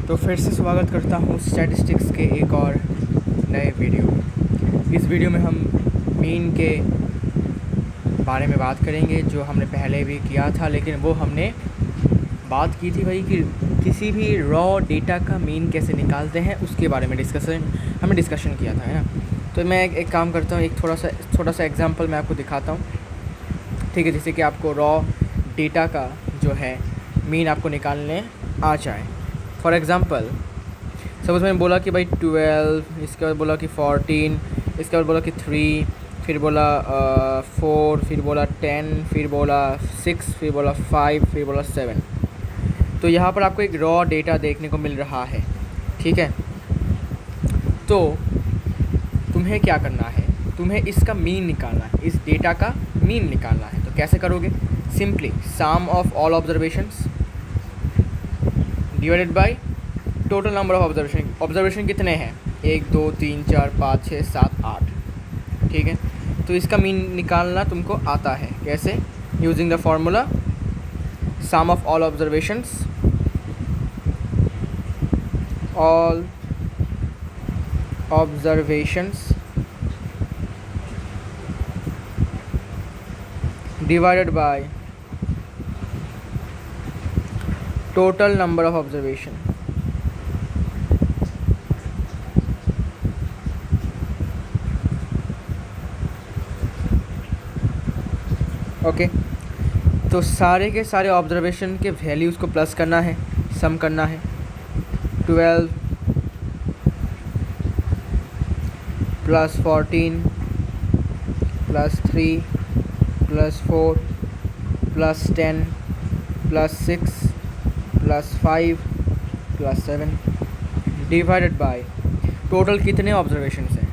तो फिर से स्वागत करता हूँ स्टैटिस्टिक्स के एक और नए वीडियो। इस वीडियो में हम मीन के बारे में बात करेंगे, जो हमने पहले भी किया था, लेकिन वो हमने बात की थी भाई कि किसी भी रॉ डेटा का मीन कैसे निकालते हैं, उसके बारे में हमने डिस्कशन किया था, है ना। तो मैं एक काम करता हूँ, एक छोटा सा एग्जांपल मैं आपको दिखाता हूँ, ठीक है। जैसे कि आपको रॉ डेटा का जो है मीन आपको निकालने आ जाए। फॉर एग्ज़ाम्पल सपोज मैंने बोला कि भाई 12, इसके बाद बोला कि 14, इसके बाद बोला कि 3, फिर बोला 4, फिर बोला 10, फिर बोला 6, फिर बोला 5, फिर बोला 7। तो यहाँ पर आपको एक रॉ डेटा देखने को मिल रहा है, ठीक है। तो तुम्हें क्या करना है, तुम्हें इसका मीन निकालना है, इस डेटा का मीन निकालना है। तो कैसे करोगे? Simply some of all observations divided by total number of observation कितने हैं? 1 2 3 4 5 6 7 8, ठीक है। तो इसका मीन निकालना तुमको आता है कैसे? Using the formula some of all observations divided by total number of observation. Okay, तो सारे के सारे ऑब्जर्वेशन के वैल्यूज़ को प्लस करना है, सम करना है। 12 plus 14 plus 3 plus 4 plus 10 plus 6 plus 5 plus 7 divided by total कितने ऑब्जर्वेशन हैं?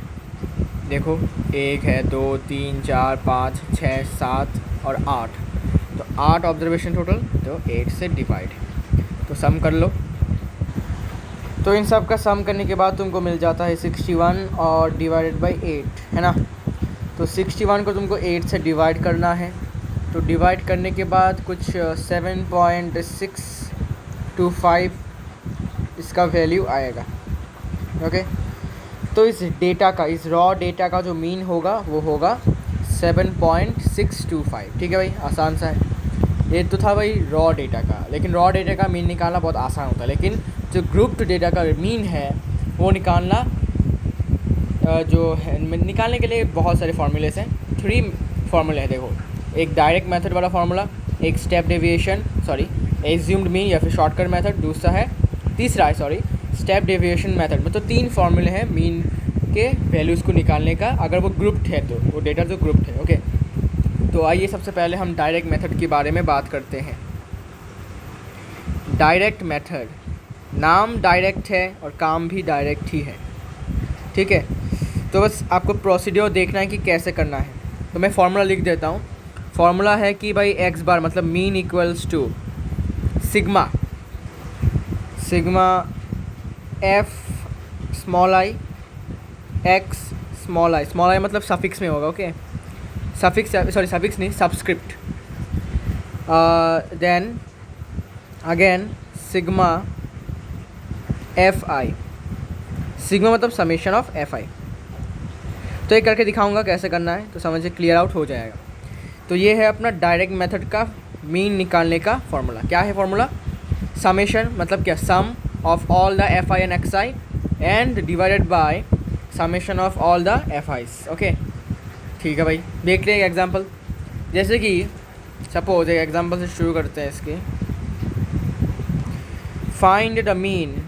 देखो, 1 है, 2 3 4 5 6 7 और 8। तो 8 ऑब्जर्वेशन टोटल, तो 8 से डिवाइड। तो सम कर लो। तो इन सब का सम करने के बाद तुमको मिल जाता है 61 और डिवाइडेड बाय 8, है ना। तो 61 को तुमको 8 से डिवाइड करना है। तो डिवाइड करने के बाद कुछ 7.625 इसका वैल्यू आएगा। ओके, तो इस डेटा का, इस रॉ डेटा का जो मीन होगा वो होगा 7.625, ठीक है भाई। आसान सा है। ये तो था भाई रॉ डेटा का, लेकिन रॉ डेटा का मीन निकालना बहुत आसान होता है, लेकिन जो ग्रुप्ड डेटा का मीन है वो निकालना जो है, निकालने के लिए बहुत सारे फार्मूलेस हैं। 3 फार्मूले हैं, देखो। एक डायरेक्ट मेथड वाला फार्मूला, एक स्टेप डेविएशन एज्यूम्ड मीन या फिर शॉर्टकट मेथड, तीसरा है स्टेप डेविएशन मेथड में। तो 3 फार्मूले हैं मीन के वैल्यूज़ को निकालने का, अगर वो ग्रुप्ड है, तो वो डेटा जो ग्रुप्ड है। ओके, तो आइए सबसे पहले हम डायरेक्ट मेथड के बारे में बात करते हैं। डायरेक्ट मेथड, नाम डायरेक्ट है और काम भी डायरेक्ट ही है, ठीक है। तो बस आपको प्रोसीड्योर देखना है कि कैसे करना है। तो मैं फार्मूला लिख देता हूँ। फार्मूला है कि भाई x बार मतलब mean equals to sigma f small i x small i मतलब सफिक्स में होगा। ओके, सफिक्स नहीं, subscript. Then again sigma fi, sigma मतलब समेशन ऑफ fi। तो ये करके दिखाऊंगा कैसे करना है, तो समझिए क्लियर आउट हो जाएगा। तो ये है अपना डायरेक्ट मेथड का मीन निकालने का फॉर्मूला। क्या है फॉर्मूला? समेशन मतलब क्या, sum of all the fi and xi and divided by summation of all the fi's। Okay, ठीक है भाई। देख लें एक एग्जांपल। जैसे कि सपोज एक एग्जांपल से शुरू करते हैं इसके। Find the mean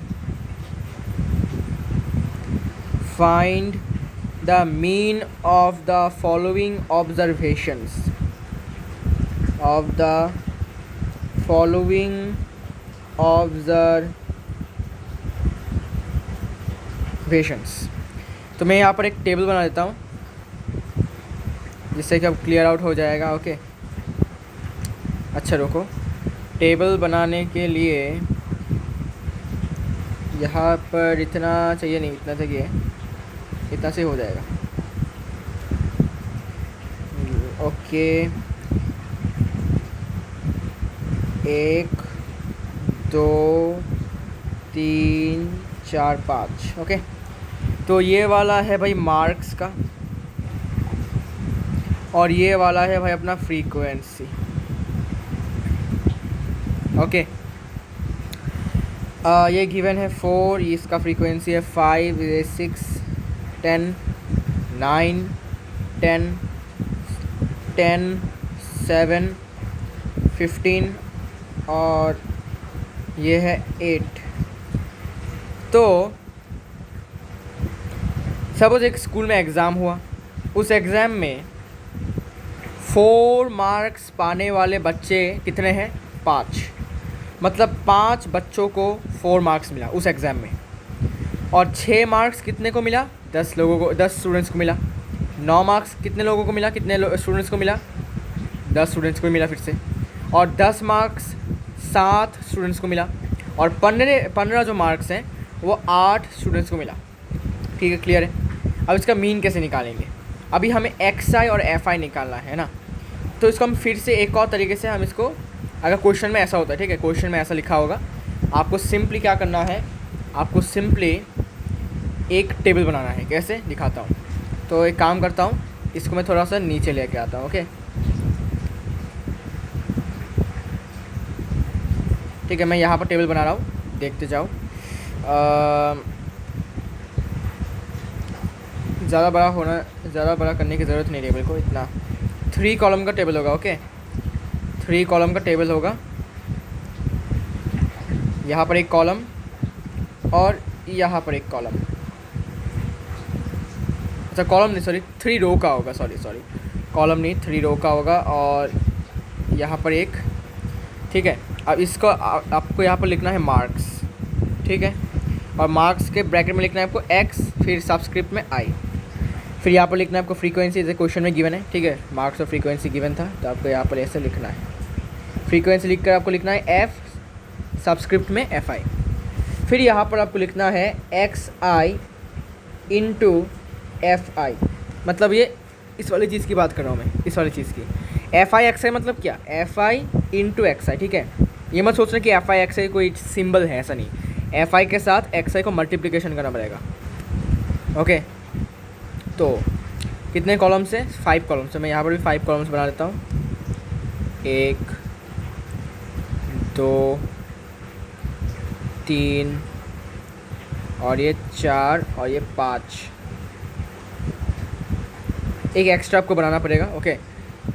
of the following observations तो मैं यहाँ पर एक टेबल बना देता हूँ, जिससे कि अब क्लियर आउट हो जाएगा। ओके, अच्छा रुको, टेबल बनाने के लिए यहाँ पर इतना चाहिए नहीं, इतना चाहिए, इतना से हो जाएगा। ओके, 1 2 3 4 5। ओके, तो ये वाला है भाई मार्क्स का और ये वाला है भाई अपना फ्रीक्वेंसी। ओके, ये गिवन है 4, इसका फ्रीक्वेंसी है 5, ये 6, 10, 9, 10, 10, 7, 15 और ये है 8। तो सपोज एक स्कूल में एग्ज़ाम हुआ, उस एग्ज़ाम में 4 मार्क्स पाने वाले बच्चे कितने हैं? 5। मतलब 5 बच्चों को 4 मार्क्स मिला उस एग्ज़ाम में, और 6 मार्क्स कितने को मिला? 10 लोगों को, 10 स्टूडेंट्स को मिला। 9 मार्क्स कितने लोगों को मिला? कितने स्टूडेंट्स को मिला? 10 स्टूडेंट्स को मिला फिर से। और 10 मार्क्स 7 स्टूडेंट्स को मिला, और 15 जो मार्क्स हैं वो 8 स्टूडेंट्स को मिला। ठीक है, क्लियर है? अब इसका मीन कैसे निकालेंगे? अभी हमें XI और FI निकालना है ना, तो इसको हम फिर से एक और तरीके से हम इसको, अगर क्वेश्चन में ऐसा होता है, ठीक है, क्वेश्चन में ऐसा लिखा होगा, आपको सिंपली क्या करना है, आपको सिंपली एक टेबल बनाना है। कैसे दिखाता हूँ, तो एक काम करता हूँ, इसको मैं थोड़ा सा नीचे लेके आता हूँ। ओके, ठीक है, मैं यहाँ पर टेबल बना रहा हूँ, देखते जाओ। ज़्यादा बड़ा करने की ज़रूरत नहीं टेबल को, इतना 3 कॉलम का टेबल होगा। ओके, 3 कॉलम का टेबल होगा। यहाँ पर एक कॉलम और यहाँ पर एक कॉलम, अच्छा कॉलम नहीं, सॉरी 3 रो का होगा, सॉरी कॉलम नहीं, 3 रो का होगा। और यहाँ पर एक, ठीक है। अब इसको आपको यहाँ पर लिखना है मार्क्स, ठीक है, और मार्क्स के ब्रैकेट में लिखना है आपको x, फिर सबस्क्रिप्ट में i, फिर यहाँ पर लिखना है आपको फ्रीक्वेंसी, जैसे क्वेश्चन में गिवन है, ठीक है, मार्क्स और फ्रीक्वेंसी गिवन था, तो आपको यहाँ पर ऐसे लिखना है। फ्रीक्वेंसी लिखकर आपको लिखना है f, सबस्क्रिप्ट में fi, फिर यहाँ पर आपको लिखना है xi इंटू fi। मतलब ये इस वाली चीज़ की बात कर रहा हूँ मैं, इस वाली चीज़ की। fi xi मतलब क्या? fi इंटू xi, ठीक है। ये मत सोचना कि fi xi कोई सिंबल है, ऐसा नहीं। fi के साथ xi को मल्टीप्लिकेशन करना पड़ेगा। ओके, तो कितने कॉलम से? 5 कॉलम से। मैं यहाँ पर भी 5 कॉलम्स बना लेता हूँ, 1 2 3 और ये 4 और ये 5। एक एक्स्ट्रा आपको बनाना पड़ेगा। ओके,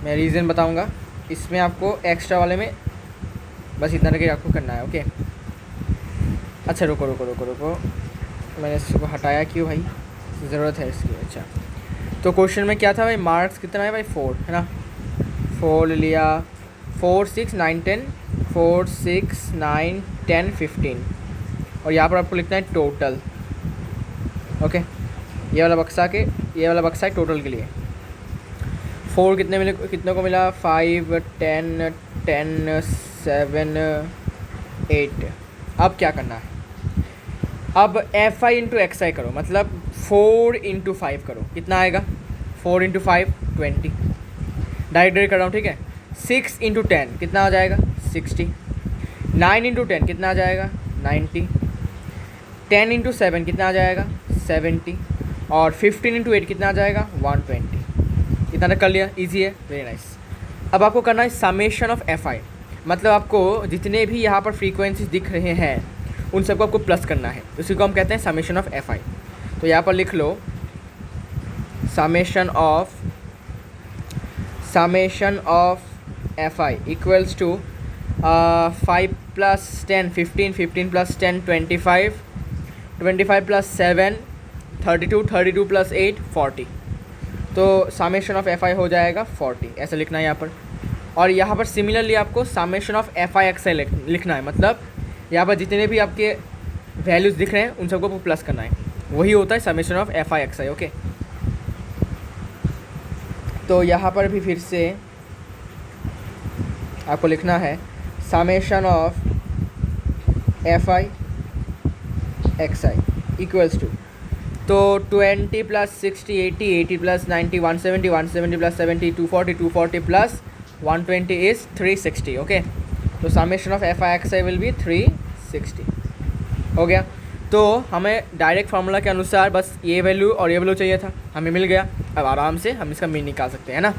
मैं रीज़न बताऊंगा इसमें, आपको एक्स्ट्रा वाले में बस इतना करके आपको करना है। ओके, अच्छा रुको, मैंने इसको हटाया क्यों भाई? ज़रूरत है इसकी। अच्छा, तो क्वेश्चन में क्या था भाई? मार्क्स कितना है भाई? 4 है ना, 4 लिया, 4 6 9 10, 4 6 9 10 15, और यहाँ पर आपको लिखना है टोटल। ओके, ये वाला बक्सा है टोटल के लिए। 4 कितने को मिला? 5 10 10 7 8। अब क्या करना है? अब fi इंटू xi करो, मतलब 4 इंटू 5 करो, कितना आएगा? 4 इंटू 5 20, डायरेक्ट कर रहा हूँ, ठीक है। 6 इंटू 10 कितना आ जाएगा? 60। 9 इंटू 10 कितना आ जाएगा? 90। 10 इंटू 7 कितना आ जाएगा? 70। और 15 इंटू 8 कितना आ जाएगा? 120। इतना कर लिया, इजी है, वेरी नाइस। अब आपको करना है समेशन ऑफ fi, मतलब आपको जितने भी यहाँ पर फ्रीक्वेंसीज दिख रहे हैं उन सबको आपको प्लस करना है, उसी को हम कहते हैं समेशन ऑफ fi। तो यहाँ पर लिख लो summation of fi equals to 5 plus 10 15, 15 plus 10 25, 25 plus 7 32, 32 plus 8 40। तो समेशन ऑफ fi हो जाएगा 40, ऐसा लिखना है यहाँ पर। और यहाँ पर सिमिलरली आपको समेशन ऑफ fi xi लिखना है, मतलब यहाँ पर जितने भी आपके वैल्यूज़ दिख रहे हैं उन सबको प्लस करना है, वही होता है summation of fi xi। Okay, तो यहाँ पर भी फिर से आपको लिखना है summation of fi xi equals to, तो 20 plus 60 80, 80 plus 90 170, 170 plus 70 240, 240 plus 120 is 360। Okay, तो summation of fi xi will be 360। हो गया। तो हमें डायरेक्ट फार्मूला के अनुसार बस ये वैल्यू और ये वैल्यू चाहिए था, हमें मिल गया। अब आराम से हम इसका मीन निकाल सकते हैं ना।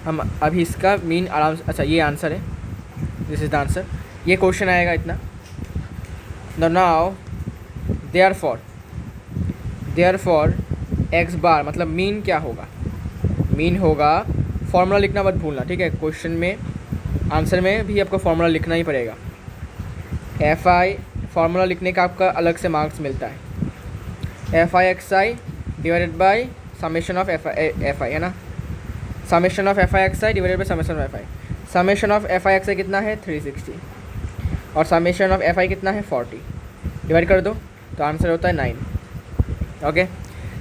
हम अभी इसका मीन आराम से, अच्छा ये आंसर है, दिस इज़ द आंसर। ये क्वेश्चन आएगा इतना। नाउ देयरफॉर एक्स बार मतलब मीन क्या होगा, मीन होगा, फार्मूला लिखना मत भूलना, ठीक है। क्वेश्चन में आंसर में भी आपको फार्मूला लिखना ही पड़ेगा। एफ आई फार्मूला लिखने का आपका अलग से मार्क्स मिलता है। F I X I divided by summation of F I है ना, summation of F I X I divided by summation of F I. Summation of F I X I कितना है 360 और समेशन ऑफ एफ आई कितना है 40, divide कर दो तो आंसर होता है 9। Okay,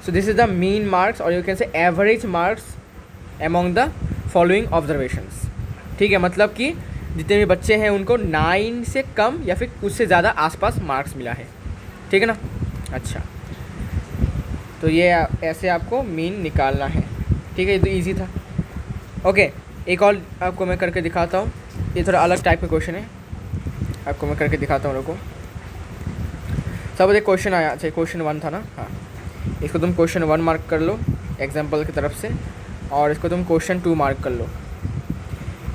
so this is the mean marks और you can say average marks among the following observations. ठीक है, मतलब कि जितने भी बच्चे हैं उनको 9 से कम या फिर उससे ज़्यादा आसपास मार्क्स मिला है, ठीक है ना। अच्छा, तो ये ऐसे आपको मीन निकालना है, ठीक है। ये तो ईजी था। ओके, एक और आपको मैं करके दिखाता हूँ। ये थोड़ा अलग टाइप का क्वेश्चन है, आपको मैं करके दिखाता हूँ। रुको, सब एक क्वेश्चन आया। अच्छा, क्वेश्चन 1 था ना, हाँ। इसको तुम क्वेश्चन 1 मार्क कर लो एग्जाम्पल की तरफ से, और इसको तुम क्वेश्चन 2 मार्क कर लो।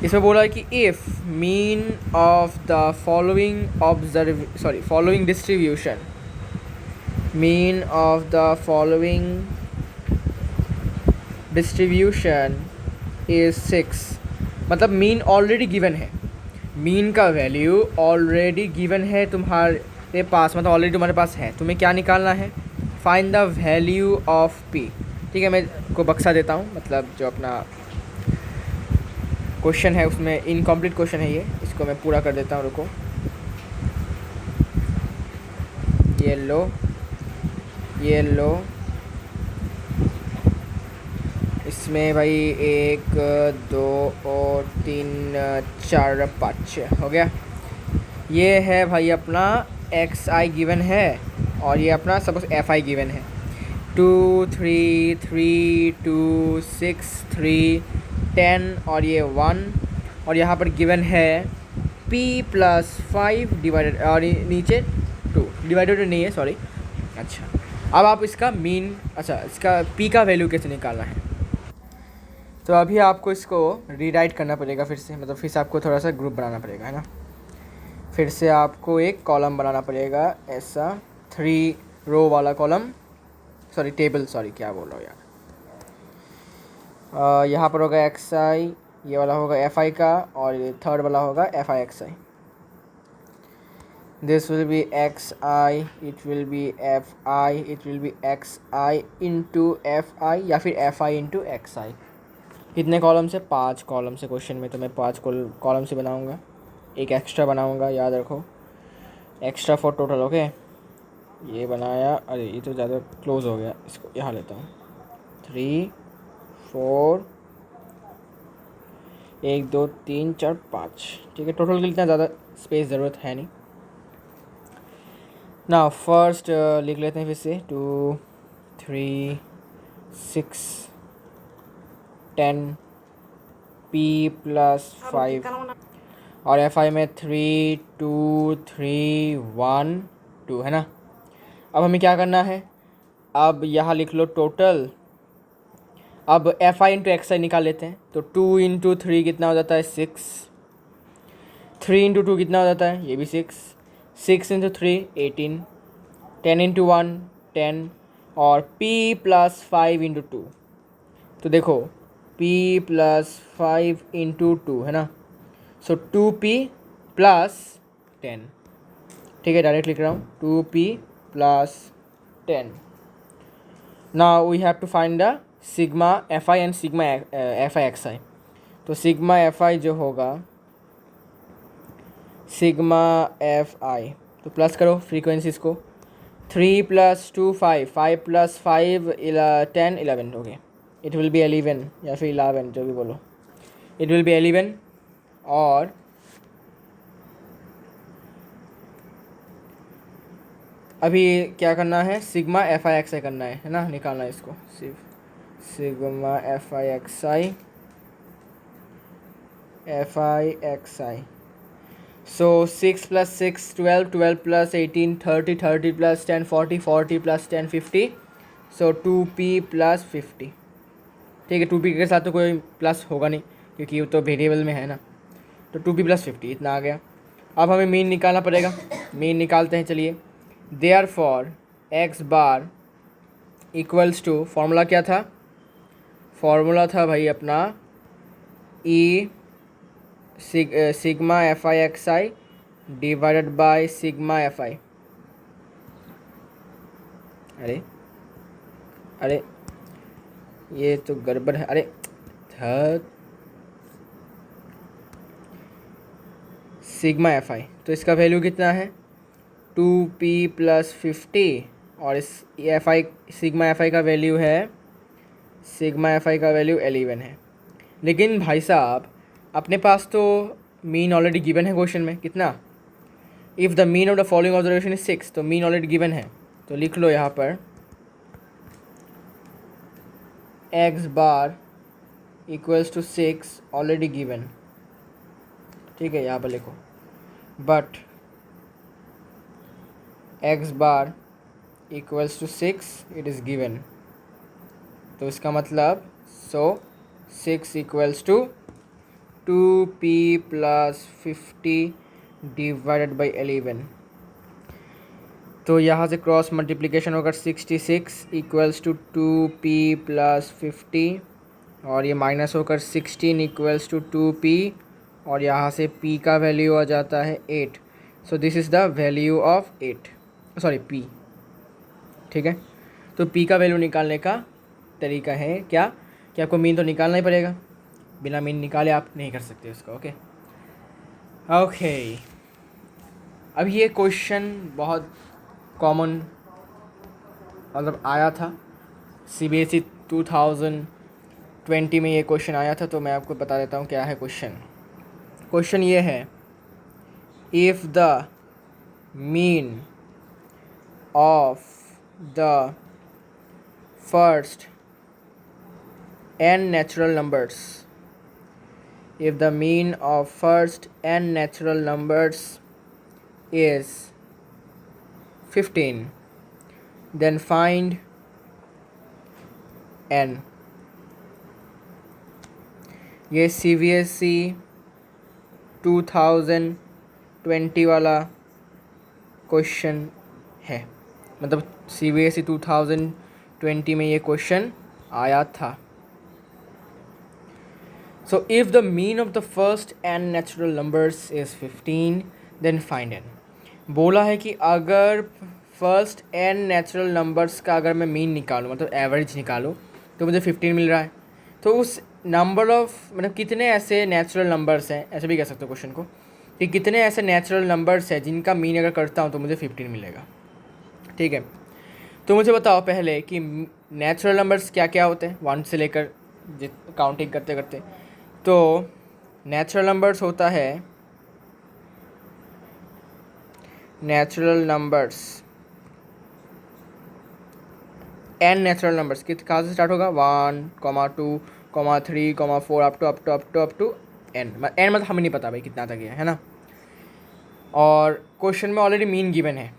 इसमें बोला है कि if mean of the following distribution, mean of the following distribution is 6, मतलब मीन ऑलरेडी गिवन है, मीन का वैल्यू ऑलरेडी गिवन है तुम्हारे पास, मतलब ऑलरेडी तुम्हारे पास है। तुम्हें क्या निकालना है, find the value of P. ठीक है, मैं को बक्सा देता हूँ, मतलब जो अपना क्वेश्चन है उसमें इनकम्प्लीट क्वेश्चन है ये, इसको मैं पूरा कर देता हूँ। रुको, ये लो, इसमें भाई 1 2 और 3 4 5 हो गया। ये है भाई अपना एक्स आई गिवन है और ये अपना सपोज एफ आई गिवन है। 2 3 3 2 6 3 10 और ये 1, और यहाँ पर गिवन है p + 5 डिवाइडेड, और नीचे 2 डिवाइडेड नहीं है, सॉरी। अच्छा, अब आप इसका मीन, अच्छा इसका p का वैल्यू कैसे निकालना है, तो अभी आपको इसको रीराइट करना पड़ेगा फिर से, मतलब फिर से आपको थोड़ा सा ग्रुप बनाना पड़ेगा, है ना। फिर से आपको एक कॉलम बनाना पड़ेगा ऐसा, 3 रो वाला कॉलम, सॉरी टेबल, सॉरी क्या बोल रहा हूँ यार। यहाँ पर होगा एक्स आई, ये वाला होगा एफ आई का, और ये थर्ड वाला होगा F I X I. This will be x I, it will B F I, it will B x I into F I, या फिर एफ आई इंटू एक्स आई। कितने कॉलम से, 5 कॉलम से। क्वेश्चन में तो मैं 5 कॉलम से बनाऊँगा, एक एक्स्ट्रा बनाऊँगा, याद रखो, एक्स्ट्रा फॉर टोटल। ओके, ये बनाया, अरे ये तो ज़्यादा क्लोज हो गया, इसको यहाँ लेता हूँ। 3 4 1 2 3 4 5, ठीक है। टोटल के लिए इतना ज़्यादा स्पेस ज़रूरत है नहीं ना। फर्स्ट लिख लेते हैं फिर से, 2 3 6 10 p + 5, और एफ आई में 3 2 3 1 2, है ना। अब हमें क्या करना है, अब यहाँ लिख लो टोटल। अब एफ आई इंटू एक्स आई निकाल लेते हैं, तो 2 इंटू 3 कितना हो जाता है 6, 3 इंटू 2 कितना हो जाता है, ये भी 6, 6 इंटू 3 18, 10 इंटू 1 10, और p + 5 इंटू 2, तो देखो p + 5 इंटू 2, है ना। सो 2p + 10, ठीक है, डायरेक्ट लिख रहा हूँ, 2p + 10। Now we have to find the sigma F I and sigma F I X I. तो सिग्मा एफ आई जो होगा, सिग्मा एफ आई, तो प्लस करो फ्रीक्वेंसीज को, 3 + 2 5, 5 + 5 10 11, ओके। इट विल बी 11 या फिर 11, जो भी बोलो, इट विल बी 11। और अभी क्या करना है, सिग्मा एफ आई एक्स आई करना है ना, निकालना है इसको। Sigma F I X I, F I X I. So 6 + 6 12, 12 + 18 30, 30 + 10 40, 40 + 10 50, so 2p + 50। ठीक है, 2p के साथ तो कोई प्लस होगा नहीं क्योंकि वो तो वेरिएबल में है ना, तो 2p + 50 इतना आ गया। अब हमें मीन निकालना पड़ेगा, मीन निकालते हैं चलिए। Therefore x bar equals to, formula क्या था, फॉर्मूला था भाई अपना ई sigma F I X I divided by sigma F I. अरे अरे ये तो गड़बड़ है, अरे सिग्मा एफ आई, तो इसका वैल्यू कितना है 2p + 50, और इस एफ आई सिग्मा एफ आई का वैल्यू है, सिग्मा एफ आई का वैल्यू 11 है। लेकिन भाई साहब अपने पास तो मीन ऑलरेडी गिवन है क्वेश्चन में, कितना, if the mean of the following observation is 6, तो मीन ऑलरेडी गिवन है, तो लिख लो यहाँ पर x bar equals to 6 already given. ठीक है, यहाँ पर लिखो but x bar equals to 6 it is given, तो इसका मतलब 6 equals to 2p + 50 divided by 11। तो यहाँ से क्रॉस मल्टीप्लिकेशन होकर 66 इक्वल्स टू 2p + 50, और ये माइनस होकर 16 इक्वल्स टू 2p, और यहाँ से p का वैल्यू आ जाता है 8। सो this is the value of 8, sorry p। ठीक है, तो p का वैल्यू निकालने का तरीका है क्या कि आपको मीन तो निकालना ही पड़ेगा, बिना मीन निकाले आप नहीं कर सकते उसको। ओके ओके, अब ये क्वेश्चन बहुत कॉमन मतलब आया था CBSE 2020 में, ये क्वेश्चन आया था, तो मैं आपको बता देता हूँ क्या है क्वेश्चन। क्वेश्चन ये है, if the mean of the first n natural numbers, if the mean of first n natural numbers is 15, then find n। ये CBSE 2020 वाला क्वेश्चन है, मतलब CBSE 2020 में ये क्वेश्चन आया था। So if the mean of the first n natural numbers is 15, then find n। बोला है कि अगर फर्स्ट n नेचुरल नंबर्स का अगर मैं मीन निकालूँ, मतलब एवरेज निकालूँ, तो मुझे 15 मिल रहा है। तो उस नंबर ऑफ मतलब कितने ऐसे नेचुरल नंबर्स हैं, ऐसे भी कह सकते हो क्वेश्चन को, कि कितने ऐसे नेचुरल नंबर्स हैं जिनका मीन अगर करता हूँ तो मुझे 15 मिलेगा। ठीक है, तो मुझे बताओ पहले कि नेचुरल नंबर्स क्या क्या होते हैं 1 से लेकर काउंटिंग करते करते। तो नेचुरल नंबर्स होता है, natural numbers n natural numbers कहाँ से स्टार्ट होगा 1, 2, 3, 4 अप टू n। मतलब हमें नहीं पता भाई कितना तक है ना। और क्वेश्चन में ऑलरेडी मीन गिवन है,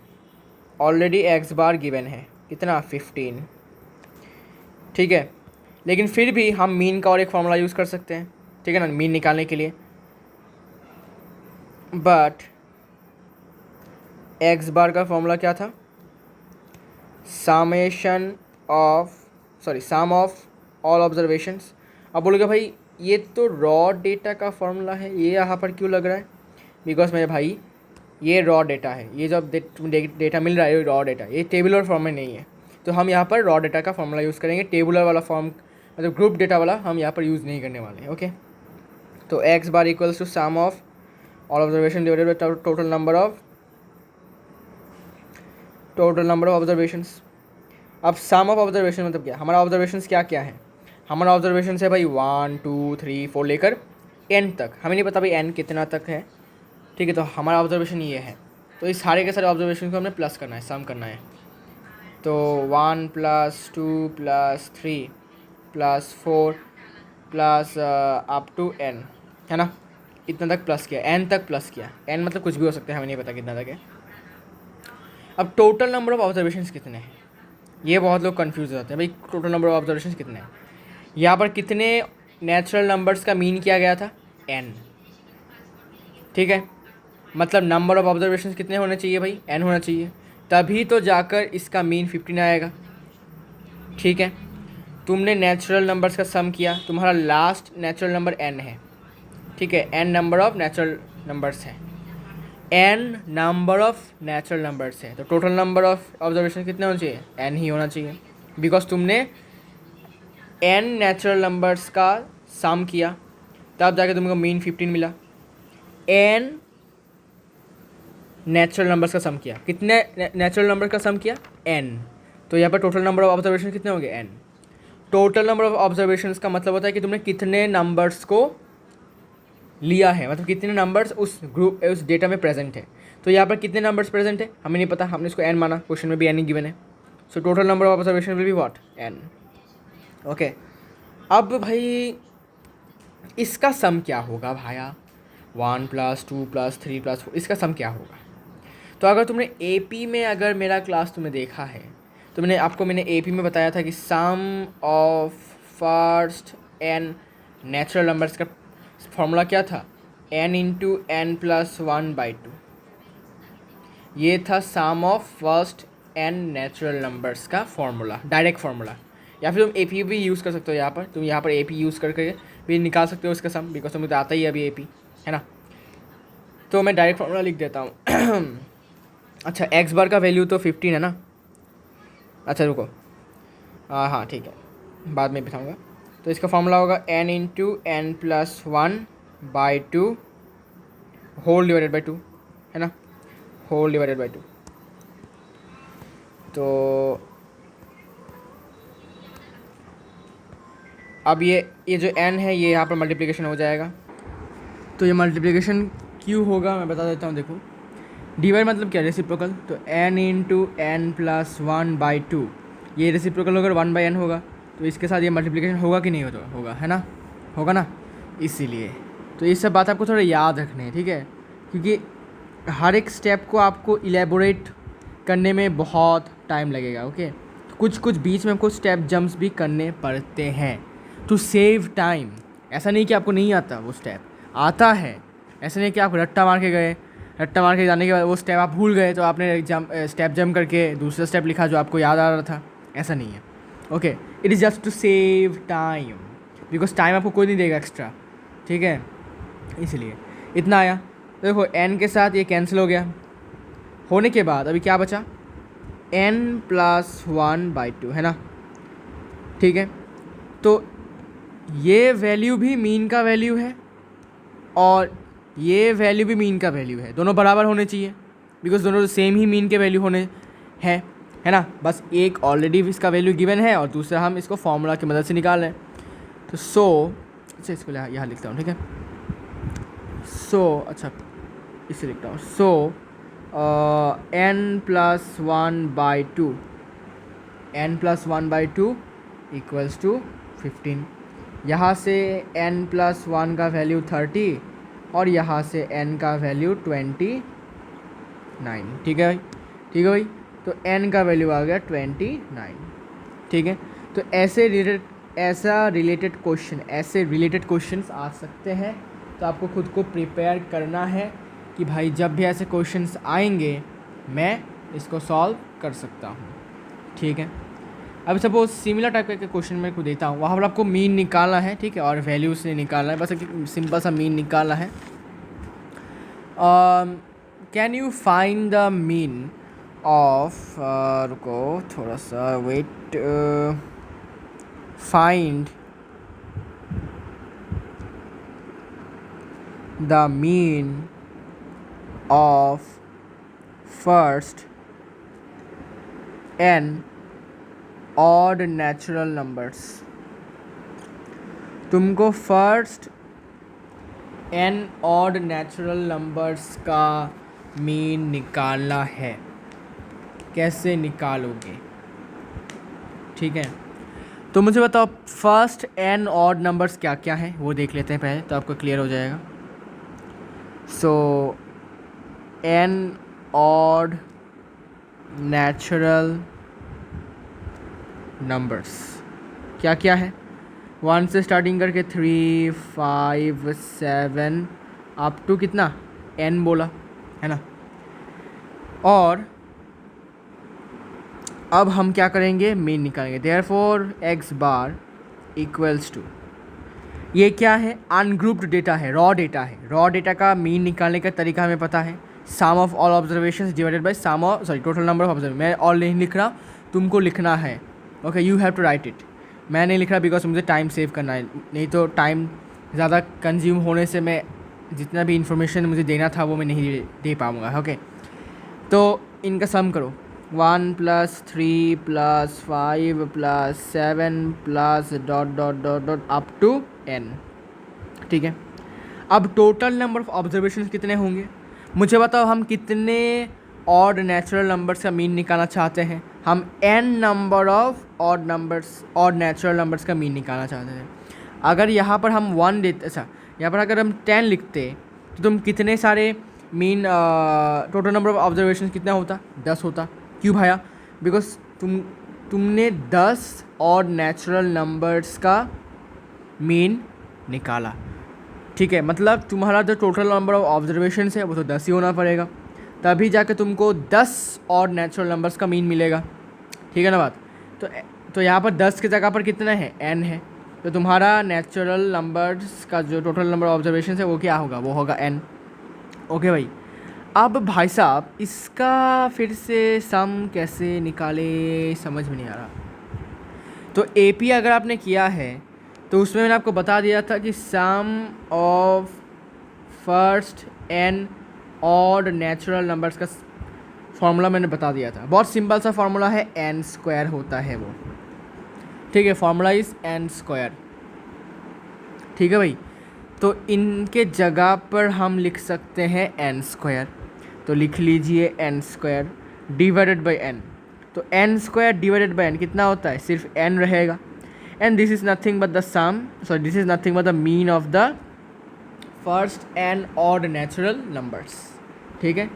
ऑलरेडी x बार गिवन है, कितना 15। ठीक है, लेकिन फिर भी हम मीन का और एक फॉर्मूला यूज़ कर सकते हैं, ठीक है ना, मीन निकालने के लिए। बट x बार का फॉर्मूला क्या था, सम ऑफ ऑल ऑब्जर्वेशंस। अब बोलोगे भाई ये तो रॉ डेटा का फॉर्मूला है, ये यहाँ पर क्यों लग रहा है, बिकॉज मेरे भाई ये रॉ डेटा है, ये जो डेटा मिल रहा है ये रॉ डेटा, ये टेबुलर फॉर्म में नहीं है। तो हम यहाँ पर रॉ डेटा का फॉर्मूला यूज़ करेंगे, टेबुलर वाला फॉर्म मतलब ग्रुप डेटा वाला हम यहाँ पर यूज़ नहीं करने वाले हैं। ओके, तो x bar equals to sum of all observation divided by total number of observations. अब सम ऑफ ऑब्जर्वेशन मतलब क्या, हमारा ऑब्जर्वेशंस क्या क्या है, हमारा ऑब्जर्वेशन है भाई 1, 2, 3, 4 लेकर n तक, हमें नहीं पता भाई n कितना तक है। ठीक है, तो हमारा ऑब्जर्वेशन ये है, तो इस सारे के सारे ऑब्जर्वेशन को हमने प्लस करना है, सम करना है। तो 1 + 2 + 3 + 4 + अप टू n, है ना। इतना तक प्लस किया, n तक प्लस किया, n मतलब कुछ भी हो सकता है, हमें नहीं पता कितना तक है। अब टोटल नंबर ऑफ ऑब्जर्वेशंस कितने हैं, ये बहुत लोग कंफ्यूज हो जाते हैं, भाई टोटल नंबर ऑफ ऑब्जर्वेशंस कितने हैं। यहाँ पर कितने नेचुरल नंबर्स का मीन किया गया था, n, ठीक है। मतलब नंबर ऑफ ऑब्जर्वेशंस कितने होने चाहिए भाई, n होना चाहिए, तभी तो जाकर इसका मीन 15 आएगा, ठीक है। तुमने नेचुरल नंबर्स का सम किया, तुम्हारा लास्ट नेचुरल नंबर n है, ठीक है। n number of natural numbers है, n number of natural numbers है, तो टोटल नंबर ऑफ ऑब्जर्वेशन कितने होने चाहिए, n ही होना चाहिए, बिकॉज तुमने n नेचुरल नंबर्स का सम किया, तब जाके तुमको मीन 15 मिला। n नेचुरल नंबर्स का सम किया, कितने नेचुरल नंबर का सम किया, n, तो यहाँ पर टोटल नंबर ऑफ ऑब्जर्वेशन कितने हो गए, n। Total number of observations का मतलब होता है कि तुमने कितने नंबर्स को लिया है, मतलब कितने नंबर्स उस ग्रुप उस डेटा में प्रेजेंट है। तो यहाँ पर कितने नंबर्स प्रेजेंट है हमें नहीं पता, हमने इसको n माना, क्वेश्चन में भी n ही गिवन है, so total number of observation will be what, n, okay. अब भाई इसका सम क्या होगा भाया, 1 + 2 + 3 + 4, इसका सम क्या होगा। तो अगर तुमने AP में अगर मेरा क्लास तुमने देखा है तो मैंने AP में बताया था कि sum of first n natural numbers का फॉर्मूला क्या था, n × n + 1/2, ये था sum of first n natural numbers का फॉर्मूला, डायरेक्ट फार्मूला। या फिर तुम AP भी यूज़ कर सकते हो, यहाँ पर तुम यहाँ पर AP यूज़ करके भी निकाल सकते हो इसका सम, बिकॉज तुम्हें तो आता ही है अभी AP, है ना। तो मैं डायरेक्ट फार्मूला लिख देता हूँ। अच्छा, x बार का वैल्यू तो 15 है ना, अच्छा रुको, हाँ ठीक है, बाद में बताऊँगा। तो इसका फॉर्मूला होगा n × n + 1/2 whole divided by 2, है ना, होल डिवाइडेड बाई 2। तो अब ये जो n है ये यहाँ पर मल्टीप्लिकेशन हो जाएगा, तो ये मल्टीप्लिकेशन क्यों होगा मैं बता देता हूँ। देखो डिवाइड मतलब क्या, रेसिप्रोकल, तो n × n + 1/2, ये रेसिप्रोकल होकर 1/n होगा, तो इसके साथ ये मल्टीप्लिकेशन होगा कि नहीं होगा, होगा, है ना, होगा ना। इसीलिए तो ये सब बात आपको थोड़ा याद रखनी है, ठीक है, क्योंकि हर एक स्टेप को आपको इलेबोरेट करने में बहुत टाइम लगेगा, ओके। तो कुछ बीच में आपको स्टेप जंप्स भी करने पड़ते हैं टू सेव टाइम। ऐसा नहीं कि आपको नहीं आता, वो स्टेप आता है, ऐसा नहीं कि आप रट्टा मार के जाने के बाद वो स्टेप आप भूल गए तो आपने स्टेप जंप करके दूसरा स्टेप लिखा जो आपको याद आ रहा था, ऐसा नहीं है, okay. It is just to save time, because time आपको कोई नहीं देगा एक्स्ट्रा, ठीक है, इसलिए इतना आया। देखो n के साथ ये कैंसिल हो गया, होने के बाद अभी क्या बचा, n + 1/2, है ना, ठीक है। तो ये वैल्यू भी मीन का वैल्यू है और ये वैल्यू भी मीन का वैल्यू है, दोनों बराबर होने चाहिए, बिकॉज दोनों सेम ही मीन के वैल्यू होने हैं, है ना। बस एक ऑलरेडी इसका वैल्यू गिवन है और दूसरा हम इसको फॉर्मूला की मदद से निकाल रहे हैं। तो अच्छा इसको यहाँ लिखता हूँ, ठीक है। अच्छा इसे लिखता हूँ, n + 1/2, n + 1/2 = 15। यहाँ से n + 1 का वैल्यू 30 और यहाँ से n का वैल्यू 29, ठीक है भाई, ठीक है भाई। तो n का वैल्यू आ गया 29, ठीक है। तो ऐसे रिलेटेड क्वेश्चंस आ सकते हैं, तो आपको खुद को प्रिपेयर करना है कि भाई जब भी ऐसे क्वेश्चंस आएंगे मैं इसको सॉल्व कर सकता हूँ, ठीक है। अब सपोज सिमिलर टाइप का क्वेश्चन मैं को देता हूँ, वहाँ पर आपको मीन निकालना है, ठीक है, और वैल्यू से निकालना है, बस एक सिंपल सा मीन निकालना है। Can you find the mean of, रुको थोड़ा सा wait, find the mean of first n odd natural numbers. तुमको first n odd natural numbers का मीन निकालना है, कैसे निकालोगे, ठीक है। तो मुझे बताओ फर्स्ट n ऑड नंबर्स क्या क्या हैं, वो देख लेते हैं पहले, तो आपको क्लियर हो जाएगा। सो n ऑड नेचुरल नंबर्स क्या क्या है, 1 से स्टार्टिंग करके 3, 5, 7 अप टू कितना n बोला है ना। और अब हम क्या करेंगे, मीन निकालेंगे। Therefore x bar equals to, ये क्या है, अनग्रुप्ड डेटा है, रॉ डेटा है। रॉ डेटा का मीन निकालने का तरीका हमें पता है, sum of all observations divided by sum of total number of observation. मैं ऑल नहीं लिख रहा, तुमको लिखना है। Okay, you have to write it. मैं नहीं लिख रहा बिकॉज मुझे टाइम सेव करना है, नहीं तो टाइम ज़्यादा कंज्यूम होने से मैं जितना भी इंफॉर्मेशन मुझे देना था वो मैं नहीं दे पाऊँगा। ओके, तो इनका सम करो, 1 + 3 + 5 + 7 plus dot dot dot dot up to n। ठीक है, अब टोटल नंबर ऑफ ऑब्जर्वेशन कितने होंगे मुझे बताओ। हम कितने ऑड नेचुरल नंबर्स का मीन निकालना चाहते हैं, हम n number of odd natural numbers का मीन निकालना चाहते हैं। अगर यहाँ पर हम 1 देते, अच्छा यहाँ पर अगर हम 10 लिखते तो तुम कितने सारे mean total number of observation कितना होता, 10 होता। क्यों भाया, बिकॉज तुमने 10 ऑड नेचुरल नंबर्स का मीन निकाला। ठीक है, मतलब तुम्हारा जो टोटल नंबर ऑफ ऑब्जर्वेशन है वो तो 10 ही होना पड़ेगा, तभी जाके तुमको 10 ऑड नेचुरल नंबर्स का मीन मिलेगा। ठीक है ना बात। तो यहाँ पर 10 की जगह पर कितना है, n है, तो तुम्हारा नेचुरल नंबर्स का जो टोटल नंबर ऑफ ऑब्जर्वेशन है वो क्या होगा, वो होगा n। ओके भाई, अब भाई साहब इसका फिर से सम कैसे निकाले समझ में नहीं आ रहा। तो AP अगर आपने किया है तो उसमें मैंने आपको बता दिया था कि sum of first n odd natural numbers का फॉर्मूला मैंने बता दिया था। बहुत सिंपल सा फॉर्मूला है, n² होता है वो। ठीक है, फॉर्मूला इज़ n²। ठीक है भाई, तो इनके जगह पर हम लिख सकते हैं n²। तो लिख लीजिए n² डिवाइडेड बाई n। तो n² डिवाइडेड बाई n कितना होता है, सिर्फ n रहेगा। And this is nothing but the sum, sorry this is nothing but the mean of the first n odd natural numbers. ठीक है,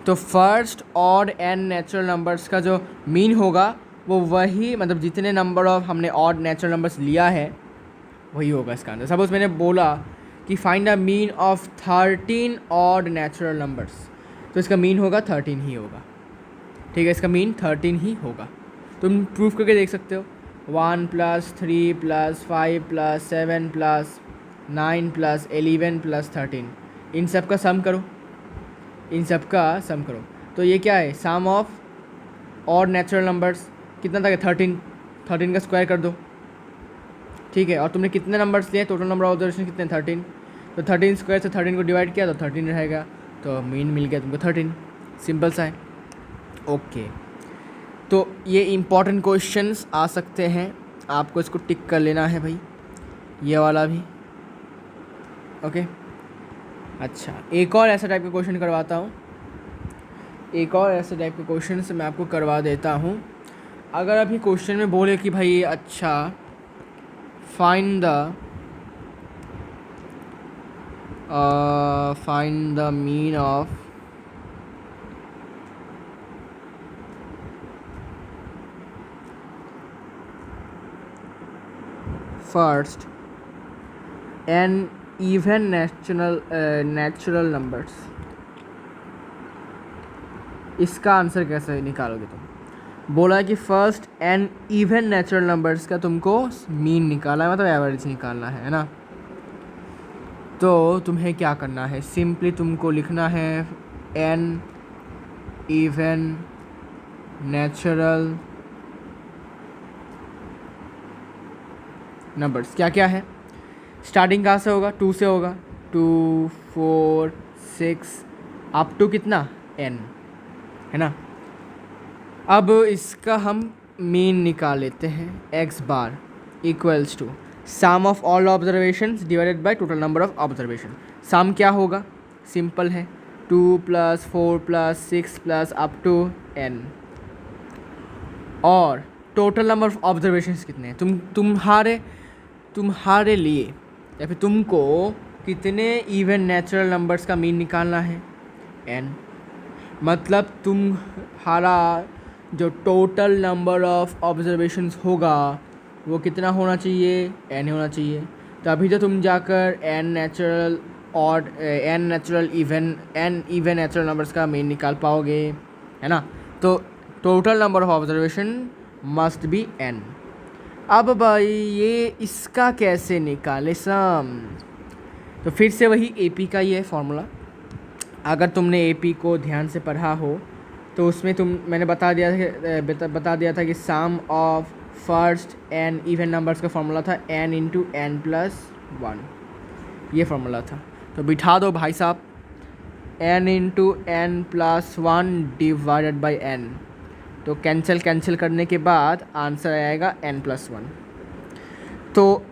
तो first odd n natural numbers का जो मीन होगा वो वही, मतलब जितने नंबर ऑफ हमने ऑड नेचुरल नंबर्स लिया है वही होगा इसका आंसर। सपोज मैंने बोला कि find the mean of 13 odd natural numbers, तो इसका मीन होगा 13 ही होगा। ठीक है, इसका मीन 13 ही होगा। तुम प्रूफ करके देख सकते हो, 1 + 3 + 5 + 7 + 9 + 11 + 13, इन सब का सम करो, इन सब का सम करो। तो ये क्या है, sum of odd natural numbers कितना था, 13, 13 का स्क्वायर कर दो। ठीक है, और तुमने कितने नंबर्स लिए, टोटल नंबर ऑफ ऑब्जर्वेशन कितने, 13, तो 13 स्क्वायर से 13 को डिवाइड किया तो 13 रहेगा, तो मीन मिल गया तुमको 13। सिंपल सा है। ओके, तो ये इम्पॉर्टेंट क्वेश्चंस आ सकते हैं, आपको इसको टिक कर लेना है भाई, ये वाला भी। ओके, अच्छा एक और ऐसा टाइप का क्वेश्चन करवाता हूँ, एक और ऐसे टाइप के क्वेश्चन से मैं आपको करवा देता हूँ। अगर अभी क्वेश्चन में बोले कि भाई अच्छा find the mean of first n even natural numbers, इसका आंसर कैसे निकालोगे तुम। बोला है कि first n even natural numbers का तुमको मीन निकालना है, मतलब एवरेज निकालना है ना। तो तुम्हें क्या करना है, सिंपली तुमको लिखना है n इवन नेचुरल नंबर्स क्या क्या है। स्टार्टिंग कहाँ से होगा, 2 से होगा, 2, 4, 6 अप टू कितना n है ना। अब इसका हम मीन निकाल लेते हैं, x bar equals to sum of all observations divided by total number of observation. Sum क्या होगा, सिंपल है, 2 + 4 + 6 + अप टू n। और टोटल नंबर ऑफ ऑब्जर्वेशंस कितने हैं, तुम्हारे लिए या फिर तुमको कितने इवन नेचुरल नंबर्स का मीन निकालना है, n। मतलब तुम्हारा जो टोटल नंबर ऑफ ऑब्जर्वेशंस होगा वो कितना होना चाहिए, n होना चाहिए। तभी तो तुम जाकर n नेचुरल और n natural n even natural numbers का मीन निकाल पाओगे, है ना। तो total number of observation must be n। अब भाई ये इसका कैसे निकाले सम, तो फिर से वही AP का ही है फॉर्मूला। अगर तुमने AP को ध्यान से पढ़ा हो तो उसमें मैंने बता दिया था कि sum of first n even numbers का फॉर्मूला था n इंटू n प्लस 1, ये फॉर्मूला था। तो बिठा दो भाई साहब, n into n plus 1 divided by n। तो कैंसिल करने के बाद आंसर आएगा n प्लस 1। तो